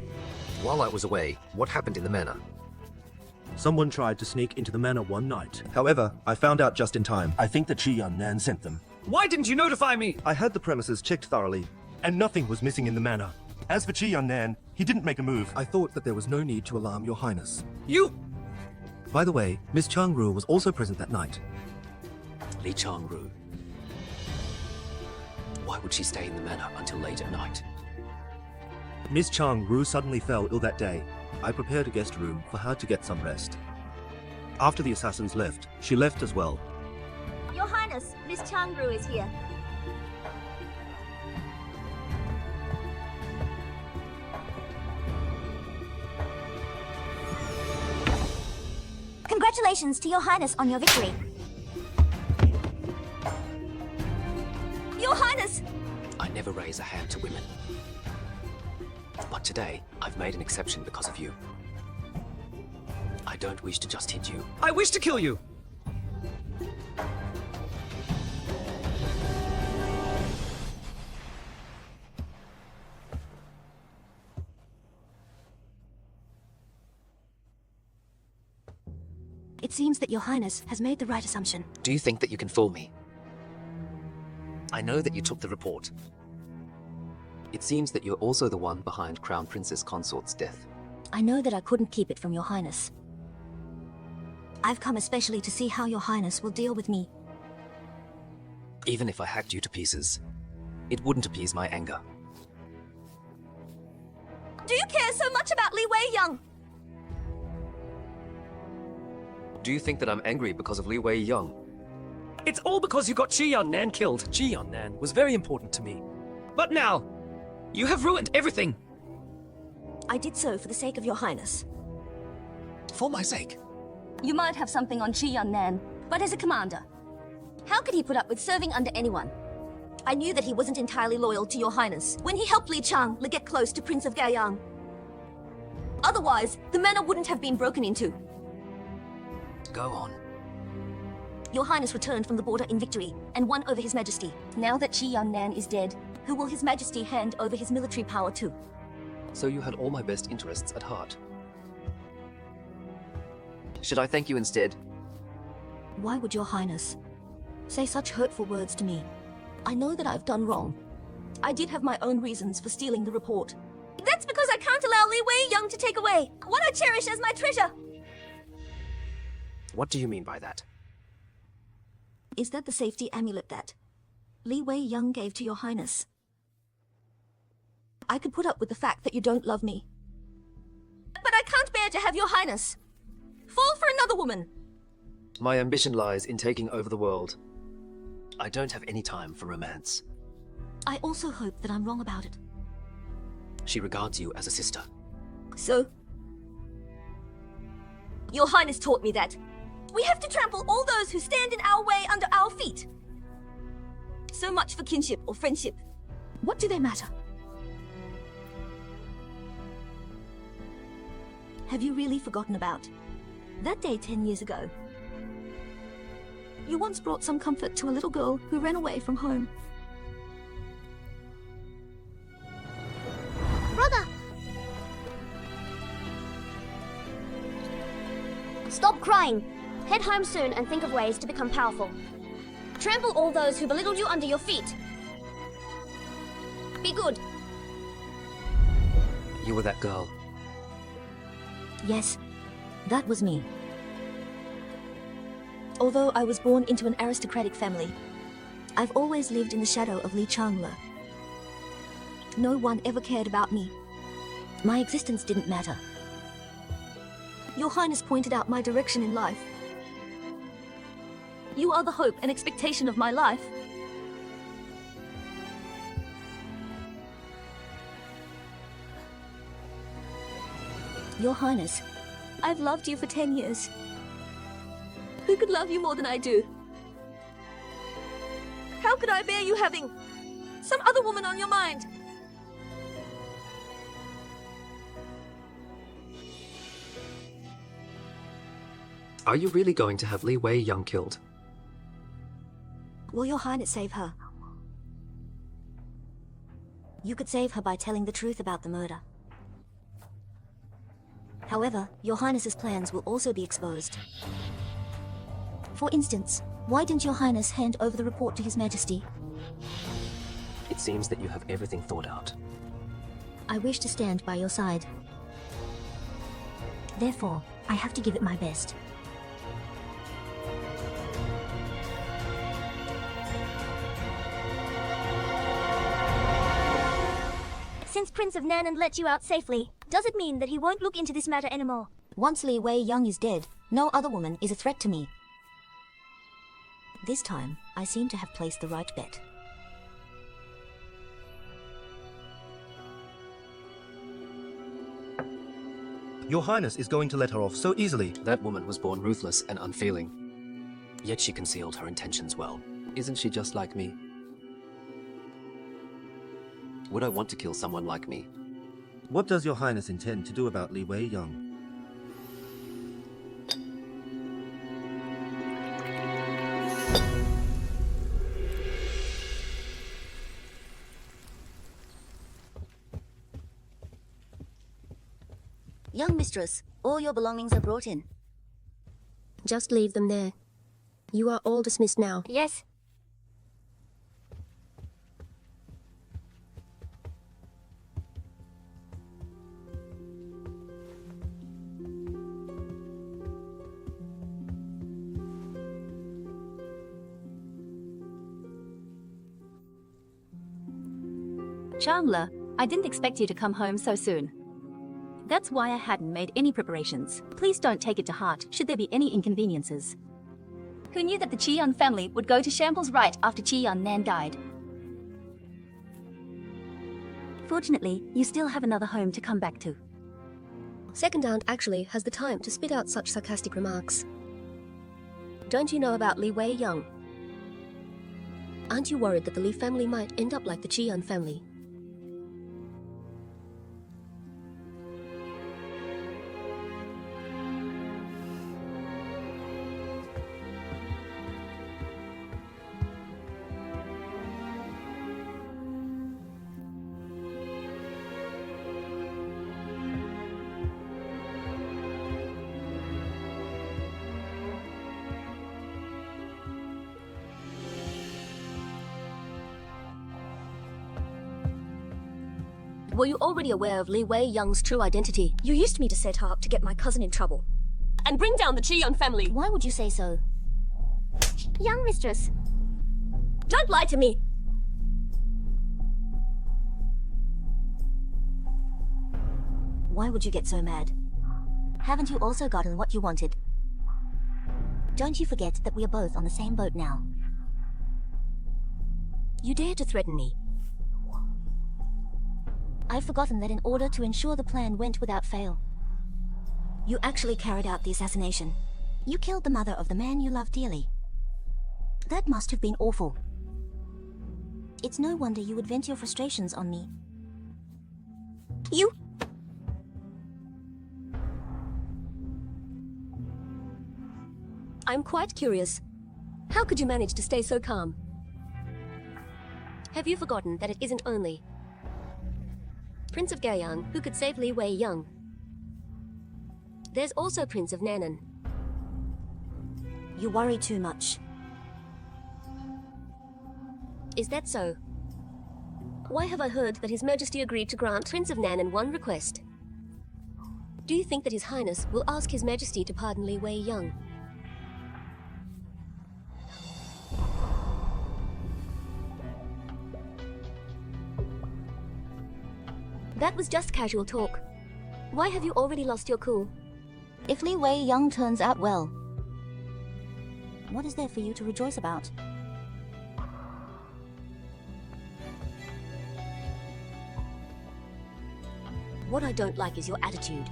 While I was away, what happened in the manor? Someone tried to sneak into the manor one night. However, I found out just in time. I think the Qian Nan sent them. Why didn't you notify me? I had the premises checked thoroughly, and nothing was missing in the manor. As for Qian Nan, he didn't make a move. I thought that there was no need to alarm your highness. You... By the way, Miss Changru was also present that night. Li Changru. Why would she stay in the manor until late at night? Miss Changru suddenly fell ill that day. I prepared a guest room for her to get some rest. After the assassins left, she left as well. Your Highness, Miss Changru is here. Congratulations to Your Highness on your victory. Your Highness! I never raise a hand to women. But today, I've made an exception because of you. I don't wish to just hit you. I wish to kill you! It seems that Your Highness has made the right assumption. Do you think that you can fool me? I know that you took the report. It seems that you're also the one behind Crown Princess Consort's death. I know that I couldn't keep it from Your Highness. I've come especially to see how Your Highness will deal with me. Even if I hacked you to pieces, it wouldn't appease my anger. Do you care so much about Li Wei Young? Do you think that I'm angry because of Li Wei Young? It's all because you got Qianqiao killed. Qianqiao was very important to me. But now, you have ruined everything. I did so for the sake of Your Highness. For my sake? You might have something on Qianqiao, but as a commander, how could he put up with serving under anyone? I knew that he wasn't entirely loyal to Your Highness when he helped Li Chang get close to Prince of Gaiyang. Otherwise, the manor wouldn't have been broken into. Go on. Your Highness returned from the border in victory and won over His Majesty. Now that Qianqiao is dead, who will His Majesty hand over his military power to? So you had all my best interests at heart. Should I thank you instead? Why would Your Highness say such hurtful words to me? I know that I've done wrong. I did have my own reasons for stealing the report. That's because I can't allow Li Wei Young to take away what I cherish as my treasure. What do you mean by that? Is that the safety amulet that Li Wei Young gave to Your Highness? I could put up with the fact that you don't love me. But I can't bear to have Your Highness fall for another woman. My ambition lies in taking over the world. I don't have any time for romance. I also hope that I'm wrong about it. She regards you as a sister. So? Your Highness taught me that we have to trample all those who stand in our way under our feet. So much for kinship or friendship. What do they matter? Have you really forgotten about that day 10 years ago? You once brought some comfort to a little girl who ran away from home. Brother! Stop crying. Head home soon and think of ways to become powerful. Trample all those who belittled you under your feet. Be good. You were that girl. Yes, that was me. Although I was born into an aristocratic family, I've always lived in the shadow of Li Chang'le. No one ever cared about me. My existence didn't matter. Your Highness pointed out my direction in life. You are the hope and expectation of my life. Your Highness, I've loved you for 10 years. Who could love you more than I do? How could I bear you having some other woman on your mind? Are you really going to have Li Wei Young killed? Will Your Highness save her? You could save her by telling the truth about the murder. However, Your Highness's plans will also be exposed. For instance, why didn't Your Highness hand over the report to His Majesty? It seems that you have everything thought out. I wish to stand by your side. Therefore, I have to give it my best. Since Prince of Nanan let you out safely, does it mean that he won't look into this matter anymore? Once Li Wei Young is dead, no other woman is a threat to me. This time, I seem to have placed the right bet. Your Highness is going to let her off so easily. That woman was born ruthless and unfeeling. Yet she concealed her intentions well. Isn't she just like me? Would I want to kill someone like me? What does Your Highness intend to do about Li Wei Young? Young mistress, all your belongings are brought in. Just leave them there. You are all dismissed now. Yes. Chandler, I didn't expect you to come home so soon. That's why I hadn't made any preparations. Please don't take it to heart should there be any inconveniences. Who knew that the Qian family would go to shambles right after Qian Nan died? Fortunately, you still have another home to come back to. Second aunt actually has the time to spit out such sarcastic remarks. Don't you know about Li Wei Young? Aren't you worried that the Li family might end up like the Qian family? Were you already aware of Li Wei Young's true identity? You used me to set her up to get my cousin in trouble. And bring down the Qian family! Why would you say so? Young mistress! Don't lie to me! Why would you get so mad? Haven't you also gotten what you wanted? Don't you forget that we are both on the same boat now. You dare to threaten me. I've forgotten that in order to ensure the plan went without fail, you actually carried out the assassination. You killed the mother of the man you love dearly. That must have been awful. It's no wonder you would vent your frustrations on me. You... I'm quite curious. How could you manage to stay so calm? Have you forgotten that it isn't only Prince of Gaoyang who could save Li Wei Young? There's also Prince of Nan'an. You worry too much. Is that so? Why have I heard that His Majesty agreed to grant Prince of Nan'an one request? Do you think that His Highness will ask His Majesty to pardon Li Wei Young? That was just casual talk. Why have you already lost your cool? If Li Wei Young turns out well, what is there for you to rejoice about? What I don't like is your attitude.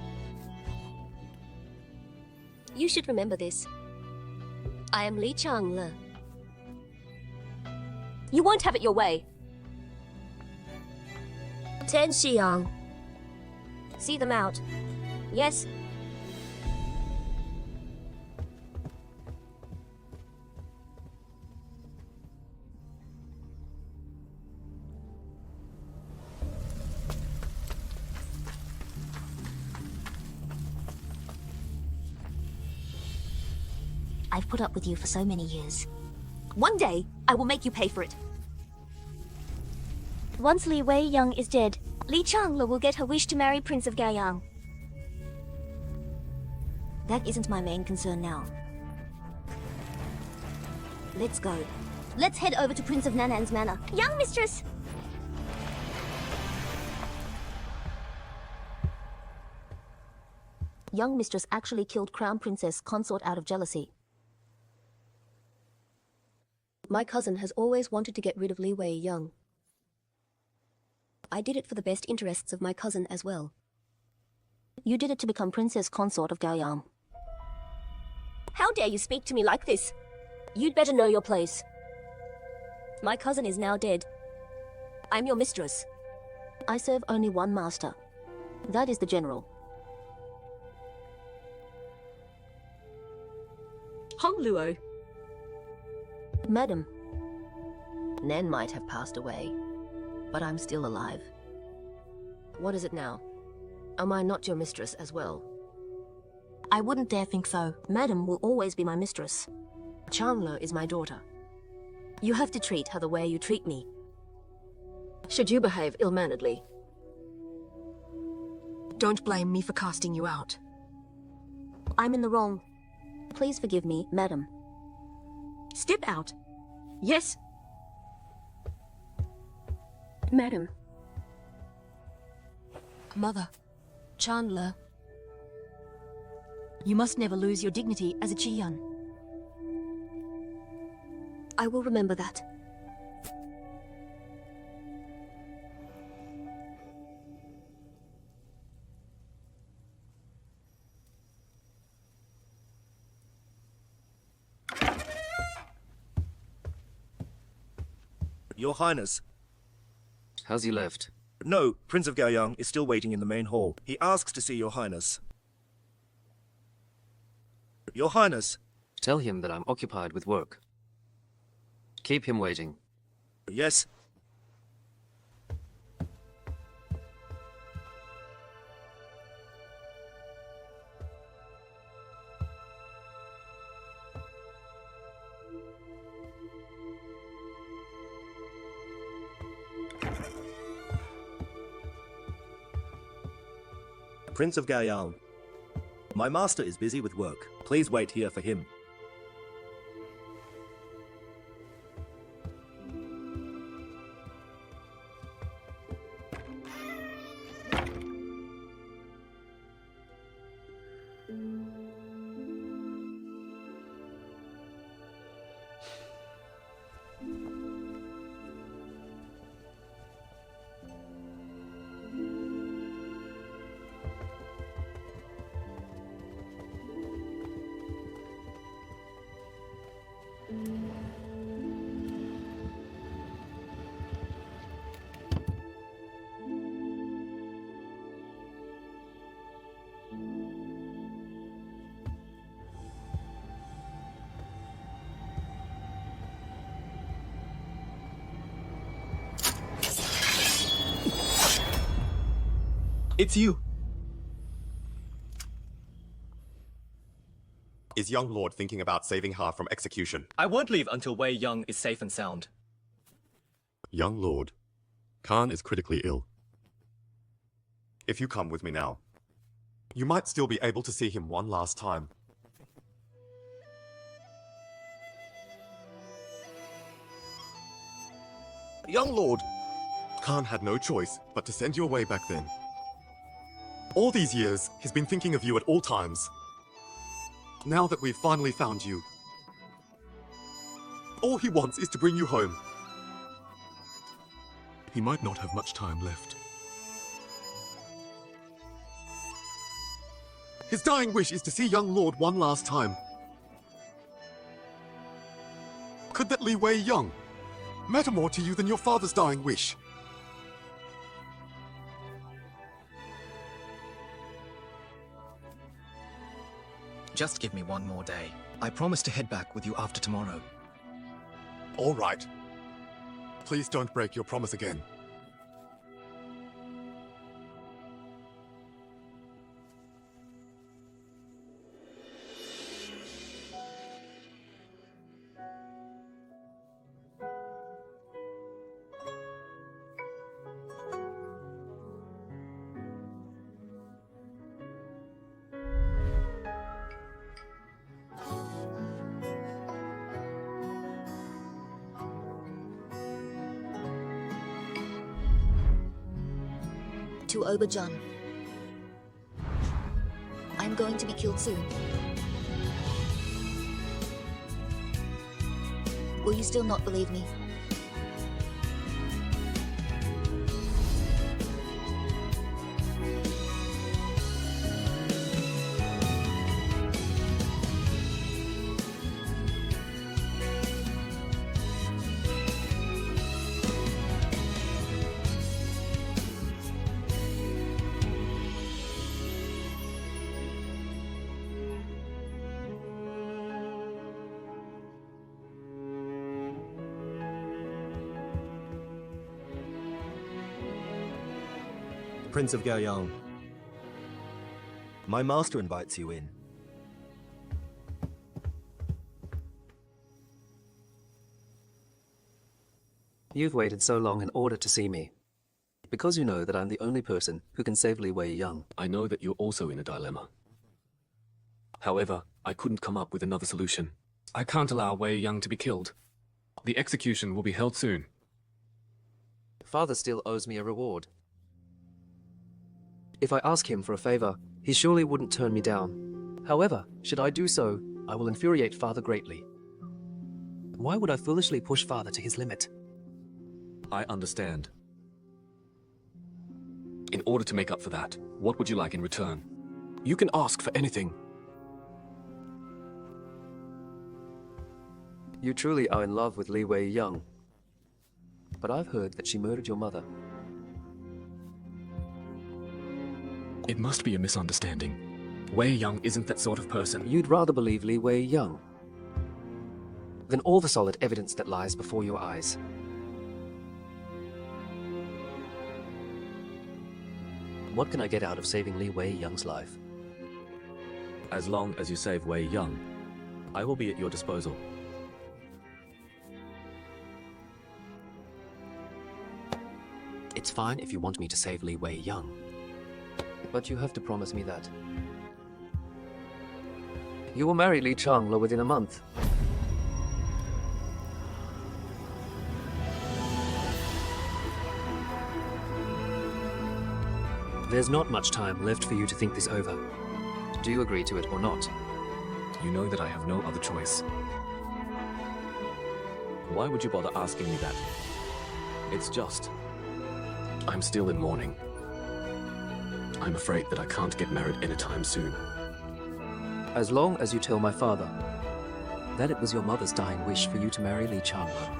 You should remember this. I am Li Qianqiao. You won't have it your way. Ten Xiang. See them out. Yes? I've put up with you for so many years. One day, I will make you pay for it. Once Li Wei Young is dead, Li Qianqiao will get her wish to marry Prince of Gaoyang. That isn't my main concern now. Let's go. Let's head over to Prince of Nanan's manor. Young mistress! Young mistress actually killed Crown Princess consort out of jealousy. My cousin has always wanted to get rid of Li Wei Young. I did it for the best interests of my cousin as well. You did it to become Princess Consort of Gaoyang. How dare you speak to me like this? You'd better know your place. My cousin is now dead. I'm your mistress. I serve only one master. That is the general. Hong Luo. Madam. Nan might have passed away, but I'm still alive. What is it now? Am I not your mistress as well? I wouldn't dare think so. Madam will always be my mistress. Chandler is my daughter. You have to treat her the way you treat me. Should you behave ill-manneredly, don't blame me for casting you out. I'm in the wrong. Please forgive me, madam. Step out. Yes. Madam. Mother. Chandler. You must never lose your dignity as a Qian. I will remember that. Your Highness. Has he left? No, Prince of Gaoyang is still waiting in the main hall. He asks to see Your Highness. Your Highness. Tell him that I'm occupied with work. Keep him waiting. Yes. Prince of Gaoyang. My master is busy with work. Please wait here for him. It's you. Is young lord thinking about saving her from execution? I won't leave until Wei Young is safe and sound. Young lord, Khan is critically ill. If you come with me now, you might still be able to see him one last time. Young lord, Khan had no choice but to send you away back then. All these years, he's been thinking of you at all times. Now that we've finally found you, all he wants is to bring you home. He might not have much time left. His dying wish is to see young lord one last time. Could that Li Wei Young matter more to you than your father's dying wish? Just give me one more day. I promise to head back with you after tomorrow. All right. Please don't break your promise again. To Oberjan. I'm going to be killed soon. Will you still not believe me? Prince of Gaoyang. My master invites you in. You've waited so long in order to see me. Because you know that I'm the only person who can save Li Wei Young. I know that you're also in a dilemma. However, I couldn't come up with another solution. I can't allow Wei Young to be killed. The execution will be held soon. Father still owes me a reward. If I ask him for a favor, he surely wouldn't turn me down. However, should I do so, I will infuriate Father greatly. Why would I foolishly push Father to his limit? I understand. In order to make up for that, what would you like in return? You can ask for anything. You truly are in love with Li Wei Young. But I've heard that she murdered your mother. It must be a misunderstanding. Wei Young isn't that sort of person. You'd rather believe Li Wei Young than all the solid evidence that lies before your eyes. What can I get out of saving Li Wei Young's life? As long as you save Wei Young, I will be at your disposal. It's fine if you want me to save Li Wei Young. But you have to promise me that. You will marry Li Qianqiao within a month. There's not much time left for you to think this over. Do you agree to it or not? You know that I have no other choice. Why would you bother asking me that? It's just... I'm still in mourning. I'm afraid that I can't get married anytime soon. As long as you tell my father that it was your mother's dying wish for you to marry Li Qianqiao,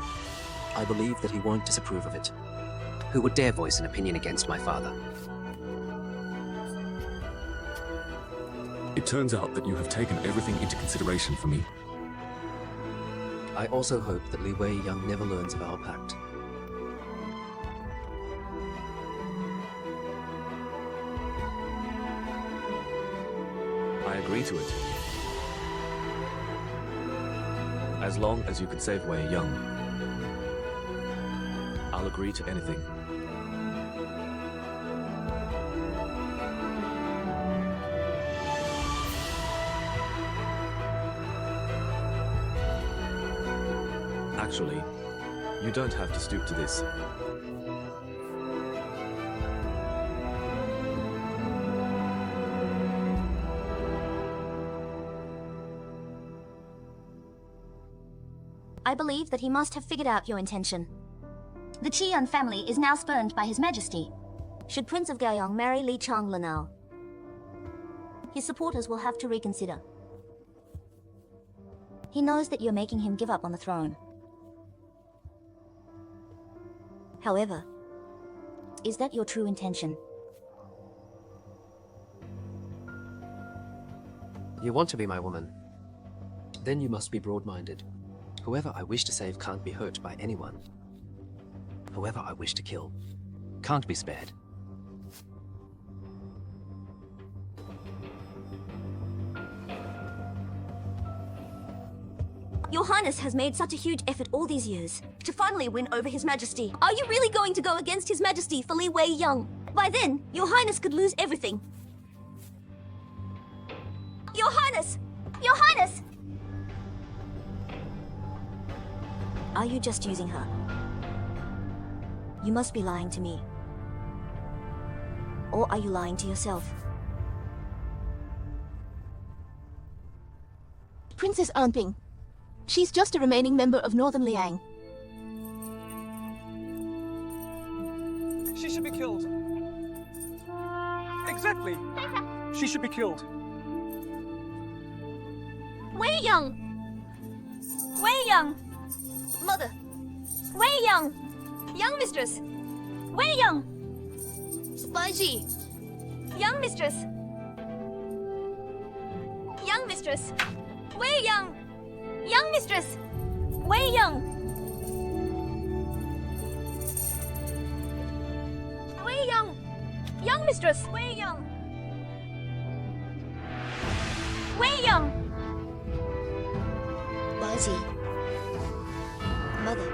I believe that he won't disapprove of it. Who would dare voice an opinion against my father? It turns out that you have taken everything into consideration for me. I also hope that Li Wei Young never learns of our pact. I agree to it. As long as you can save Wei Young, I'll agree to anything. Actually, you don't have to stoop to this. I believe that he must have figured out your intention. The Qian family is now spurned by His Majesty. Should Prince of Gaoyang marry Li Qianqiao now, his supporters will have to reconsider. He knows that you're making him give up on the throne. However, Is that your true intention? You want to be my woman? Then you must be broad-minded. Whoever I wish to save can't be hurt by anyone. Whoever I wish to kill can't be spared. Your Highness has made such a huge effort all these years to finally win over His Majesty. Are you really going to go against His Majesty for Li Wei Young? By then, Your Highness could lose everything. Your Highness! Your Highness! Are you just using her? You must be lying to me. Or are you lying to yourself? Princess Anping. She's just a remaining member of Northern Liang. She should be killed. Exactly. She should be killed. Wei Young! Wei Young! Mother! Wei Young! Young mistress! Wei Young! Baiji! Young mistress! Young mistress! Wei Young! Young mistress! Wei Young! Wei Young! Young mistress! Wei Young! Wei Young! Baiji. Mother.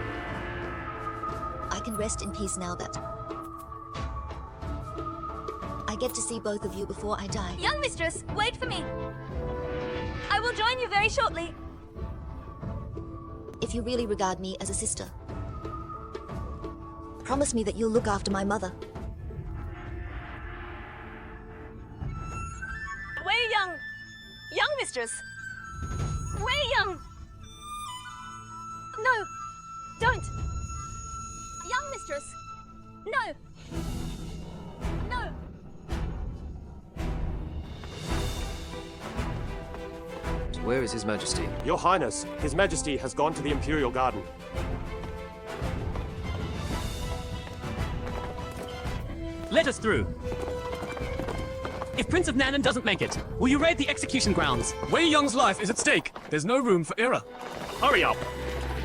I can rest in peace now that I get to see both of you before I die. Young mistress, wait for me! I will join you very shortly. If you really regard me as a sister, promise me that you'll look after my mother. Wei Young! Young mistress! Wei Young! No! Don't! Young mistress! No! No! Where is His Majesty? Your Highness, His Majesty has gone to the Imperial Garden. Let us through. If Prince of Nanan doesn't make it, will you raid the execution grounds? Wei Young's life is at stake. There's no room for error. Hurry up.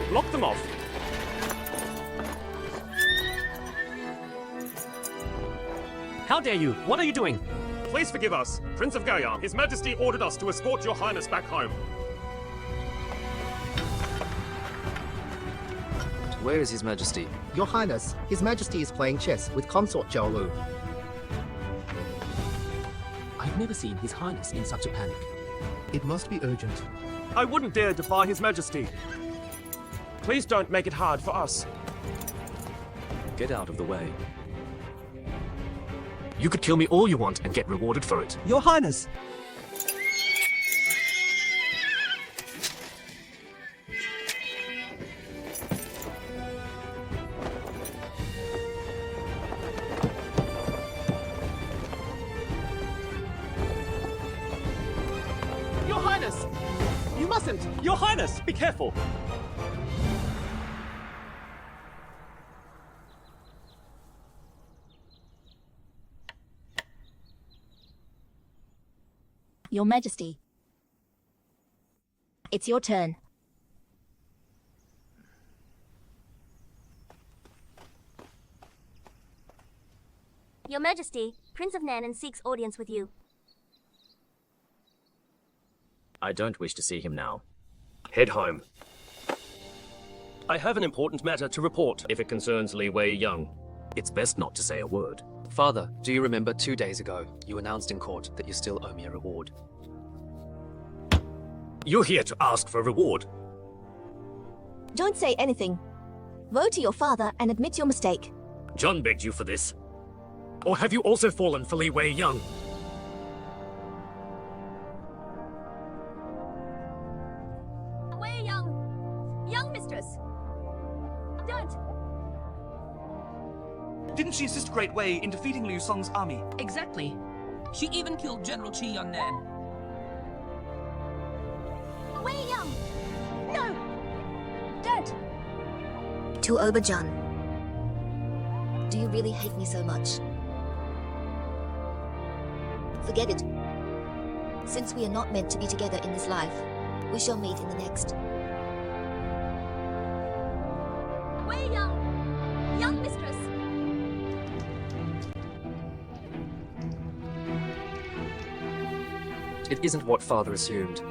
Block them off. How dare you? What are you doing? Please forgive us. Prince of Gaia, His Majesty ordered us to escort your Highness back home. Where is His Majesty? Your Highness, His Majesty is playing chess with Consort Jiaolu. I've never seen His Highness in such a panic. It must be urgent. I wouldn't dare defy His Majesty. Please don't make it hard for us. Get out of the way. You could kill me all you want and get rewarded for it. Your Highness! Your Highness! You mustn't! Your Highness, be careful! Your Majesty. It's your turn. Your Majesty, Prince of Nanan seeks audience with you. I don't wish to see him now. Head home. I have an important matter to report. If it concerns Li Wei Young, it's best not to say a word. Father, do you remember 2 days ago, you announced in court that you still owe me a reward? You're here to ask for a reward. Don't say anything. Woe to your father and admit your mistake. John begged you for this. Or have you also fallen for Li Wei Young? Wei Young! Young mistress! Don't! Didn't she assist Great Wei in defeating Liu Song's army? Exactly. She even killed General Qianqiao. Wei Young! No! Don't! To Oberjan. Do you really hate me so much? Forget it. Since we are not meant to be together in this life, we shall meet in the next. Wei Young! Young mistress! It isn't what Father assumed.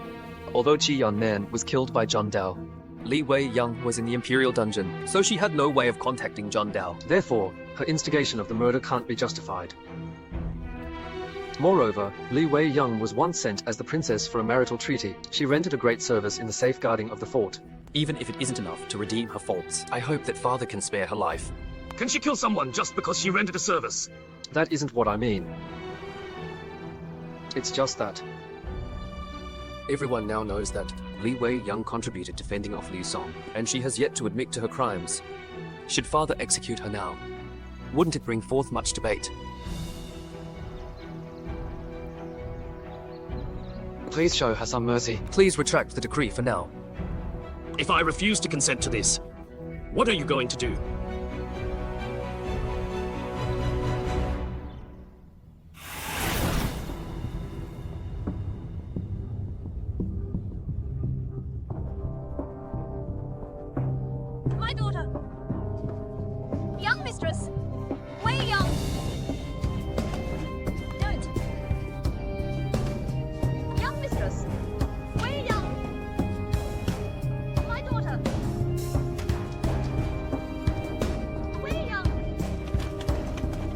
Although Qianqiao was killed by Zhang Dao, Li Wei Young was in the Imperial dungeon, so she had no way of contacting Zhang Dao. Therefore, her instigation of the murder can't be justified. Moreover, Li Wei Young was once sent as the princess for a marital treaty. She rendered a great service in the safeguarding of the fort. Even if it isn't enough to redeem her faults, I hope that Father can spare her life. can she kill someone just because she rendered a service? That isn't what I mean. It's just that everyone now knows that Li Wei Young contributed to fending off Liu Song, and she has yet to admit to her crimes. Should Father execute her now, wouldn't it bring forth much debate? Please show her some mercy. Please retract the decree for now. If I refuse to consent to this, what are you going to do? My daughter! Young mistress! Wei Young!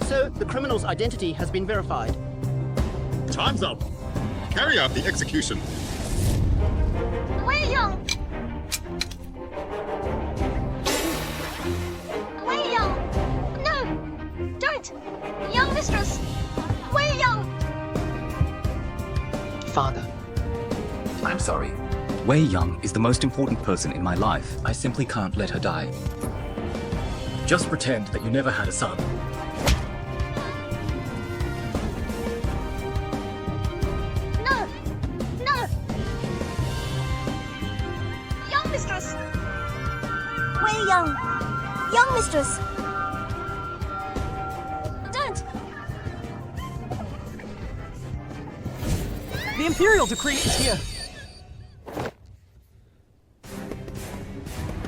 So, the criminal's identity has been verified. Time's up. Carry out the execution. Wei Young! Wei Young! No! Don't! Young mistress! Wei Young! Father. I'm sorry. Wei Young is the most important person in my life. I simply can't let her die. Just pretend that you never had a son. No! No! Young mistress! Wei Young! Young mistress! Don't! The Imperial decree is here.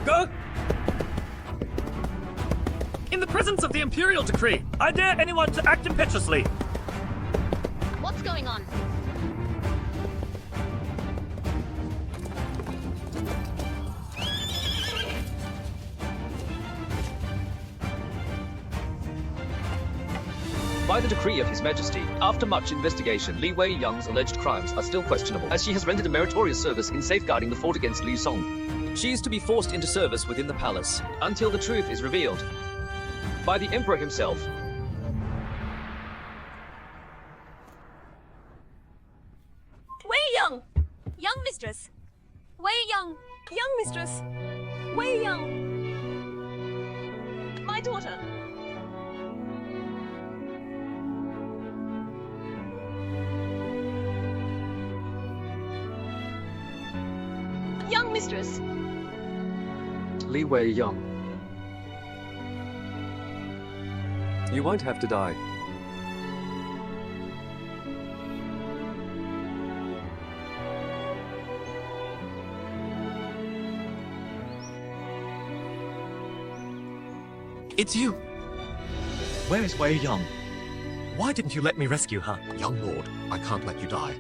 Go! In the presence of the Imperial decree, I dare anyone to act impetuously. What's going on? By the decree of His Majesty, after much investigation, Li Wei Young's alleged crimes are still questionable, as she has rendered a meritorious service in safeguarding the fort against Liu Song. She is to be forced into service within the palace, until the truth is revealed by the Emperor himself. Wei Young! Young mistress! Wei Young! Young mistress! Wei Young! My daughter! Young mistress! Li Wei Young. You won't have to die. It's you! Where is Wei Young? Why didn't you let me rescue her? Young lord, I can't let you die.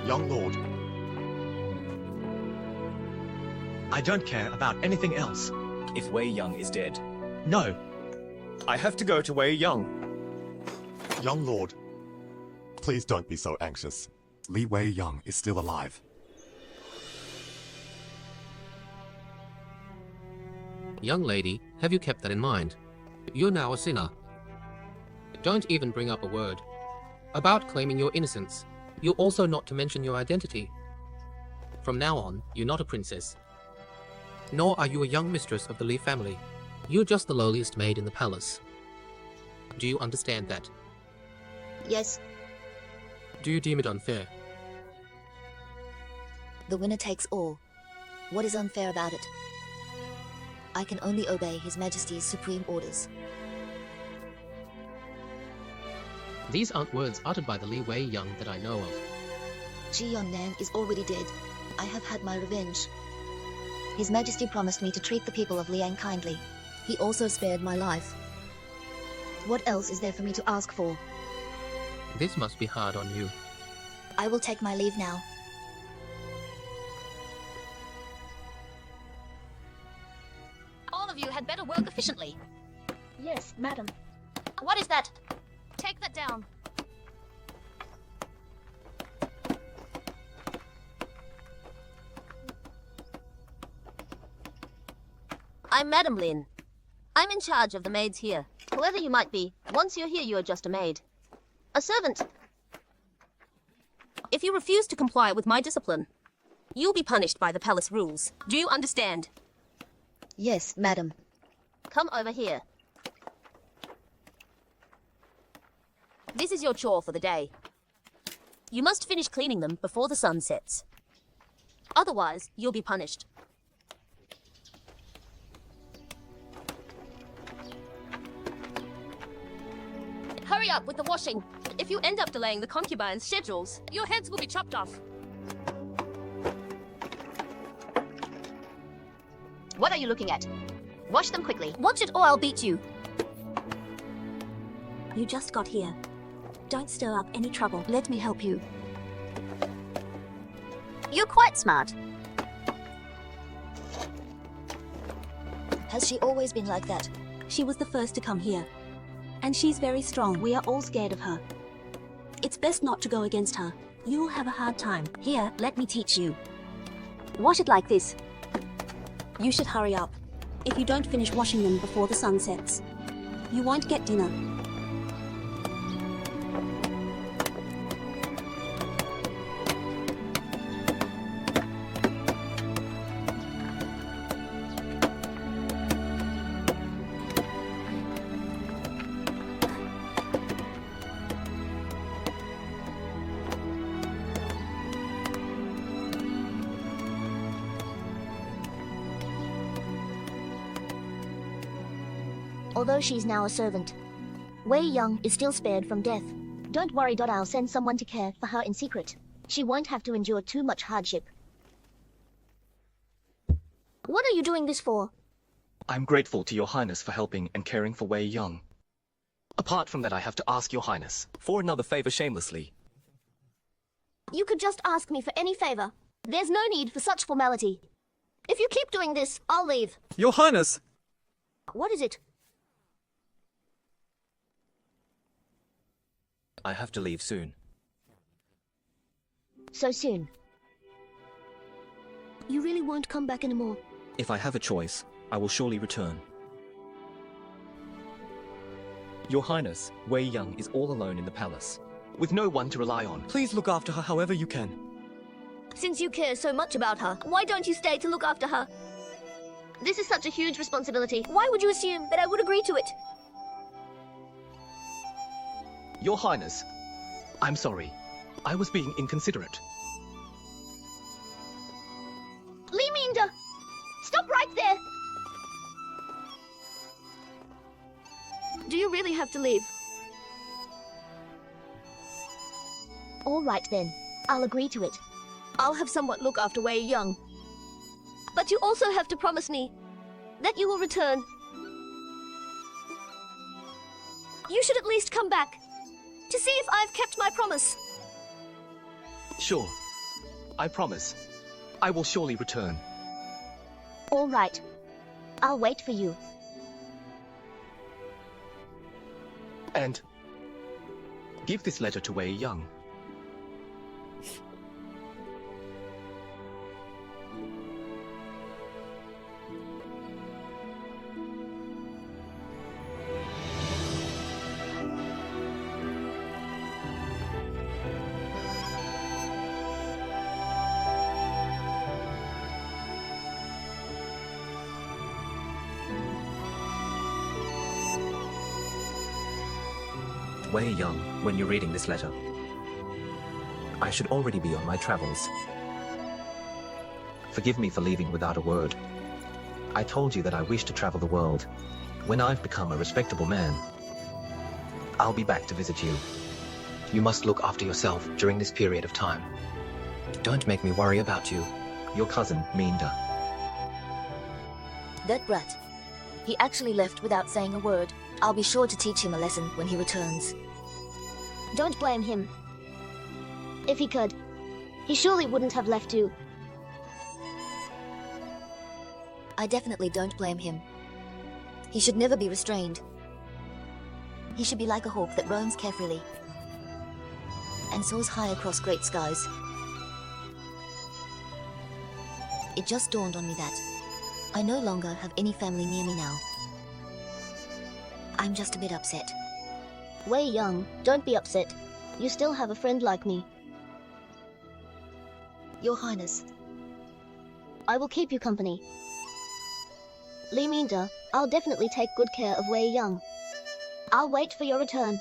Young lord. I don't care about anything else. If Wei Young is dead. No. I have to go to Wei Young. Young lord. Please don't be so anxious. Li Wei Young is still alive. Young lady, have you kept that in mind? You're now a sinner. Don't even bring up a word about claiming your innocence. You're also not to mention your identity. From now on, you're not a princess. Nor are you a young mistress of the Li family. You're just the lowliest maid in the palace. Do you understand that? Yes, Do you deem it unfair? the winner takes all. What is unfair about it? I can only obey His Majesty's supreme orders. These aren't words uttered by the Li Wei Young that I know of. Qianqiao is already dead. I have had my revenge. His Majesty promised me to treat the people of Liang kindly. He also spared my life. What else is there for me to ask for? This must be hard on you. I will take my leave now. All of you had better work efficiently. Yes, madam. What is that? Take that down. I'm Madam Lin. I'm in charge of the maids here. Whoever you might be, once you're here, you are just a maid. A servant. If you refuse to comply with my discipline, you'll be punished by the palace rules. Do you understand? Yes, madam. Come over here. This is your chore for the day. You must finish cleaning them before the sun sets. Otherwise, you'll be punished. Hurry up with the washing. If you end up delaying the concubines' schedules, your heads will be chopped off. What are you looking at? Wash them quickly. Watch it or I'll beat you. You just got here. Don't stir up any trouble. Let me help you. You're quite smart. Has she always been like that? She was the first to come here. And she's very strong. We are all scared of her. It's best not to go against her. You'll have a hard time. Here, let me teach you. Wash it like this. You should hurry up. If you don't finish washing them before the sun sets, you won't get dinner. Although she's now a servant, Wei Young is still spared from death. Don't worry, I'll send someone to care for her in secret. She won't have to endure too much hardship. What are you doing this for? I'm grateful to Your Highness for helping and caring for Wei Young. Apart from that, I have to ask Your Highness for another favor shamelessly. You could just ask me for any favor. There's no need for such formality. If you keep doing this, I'll leave. Your Highness! What is it? I have to leave soon. So soon? You really won't come back anymore? If I have a choice, I will surely return. Your Highness, Wei Young is all alone in the palace, with no one to rely on. Please look after her however you can. Since you care so much about her, why don't you stay to look after her? This is such a huge responsibility. Why would you assume that I would agree to it? Your Highness, I'm sorry. I was being inconsiderate. Li Minda! Stop right there! Do you really have to leave? All right then, I'll agree to it. I'll have someone look after Wei Young. But you also have to promise me that you will return. You should at least come back to see if I've kept my promise. Sure. I promise. I will surely return. All right. I'll wait for you. And give this letter to Wei Young. Wei Young, when you're reading this letter, I should already be on my travels. Forgive me for leaving without a word. I told you that I wish to travel the world. When I've become a respectable man, I'll be back to visit you. You must look after yourself during this period of time. Don't make me worry about you. Your cousin, Minda. That brat. He actually left without saying a word. I'll be sure to teach him a lesson when he returns. Don't blame him. If he could, he surely wouldn't have left you. I definitely don't blame him. He should never be restrained. He should be like a hawk that roams carefully and soars high across great skies. It just dawned on me that I no longer have any family near me now. I'm just a bit upset. Wei Young, don't be upset. You still have a friend like me. Your Highness, I will keep you company. Li Minda, I'll definitely take good care of Wei Young. I'll wait for your return.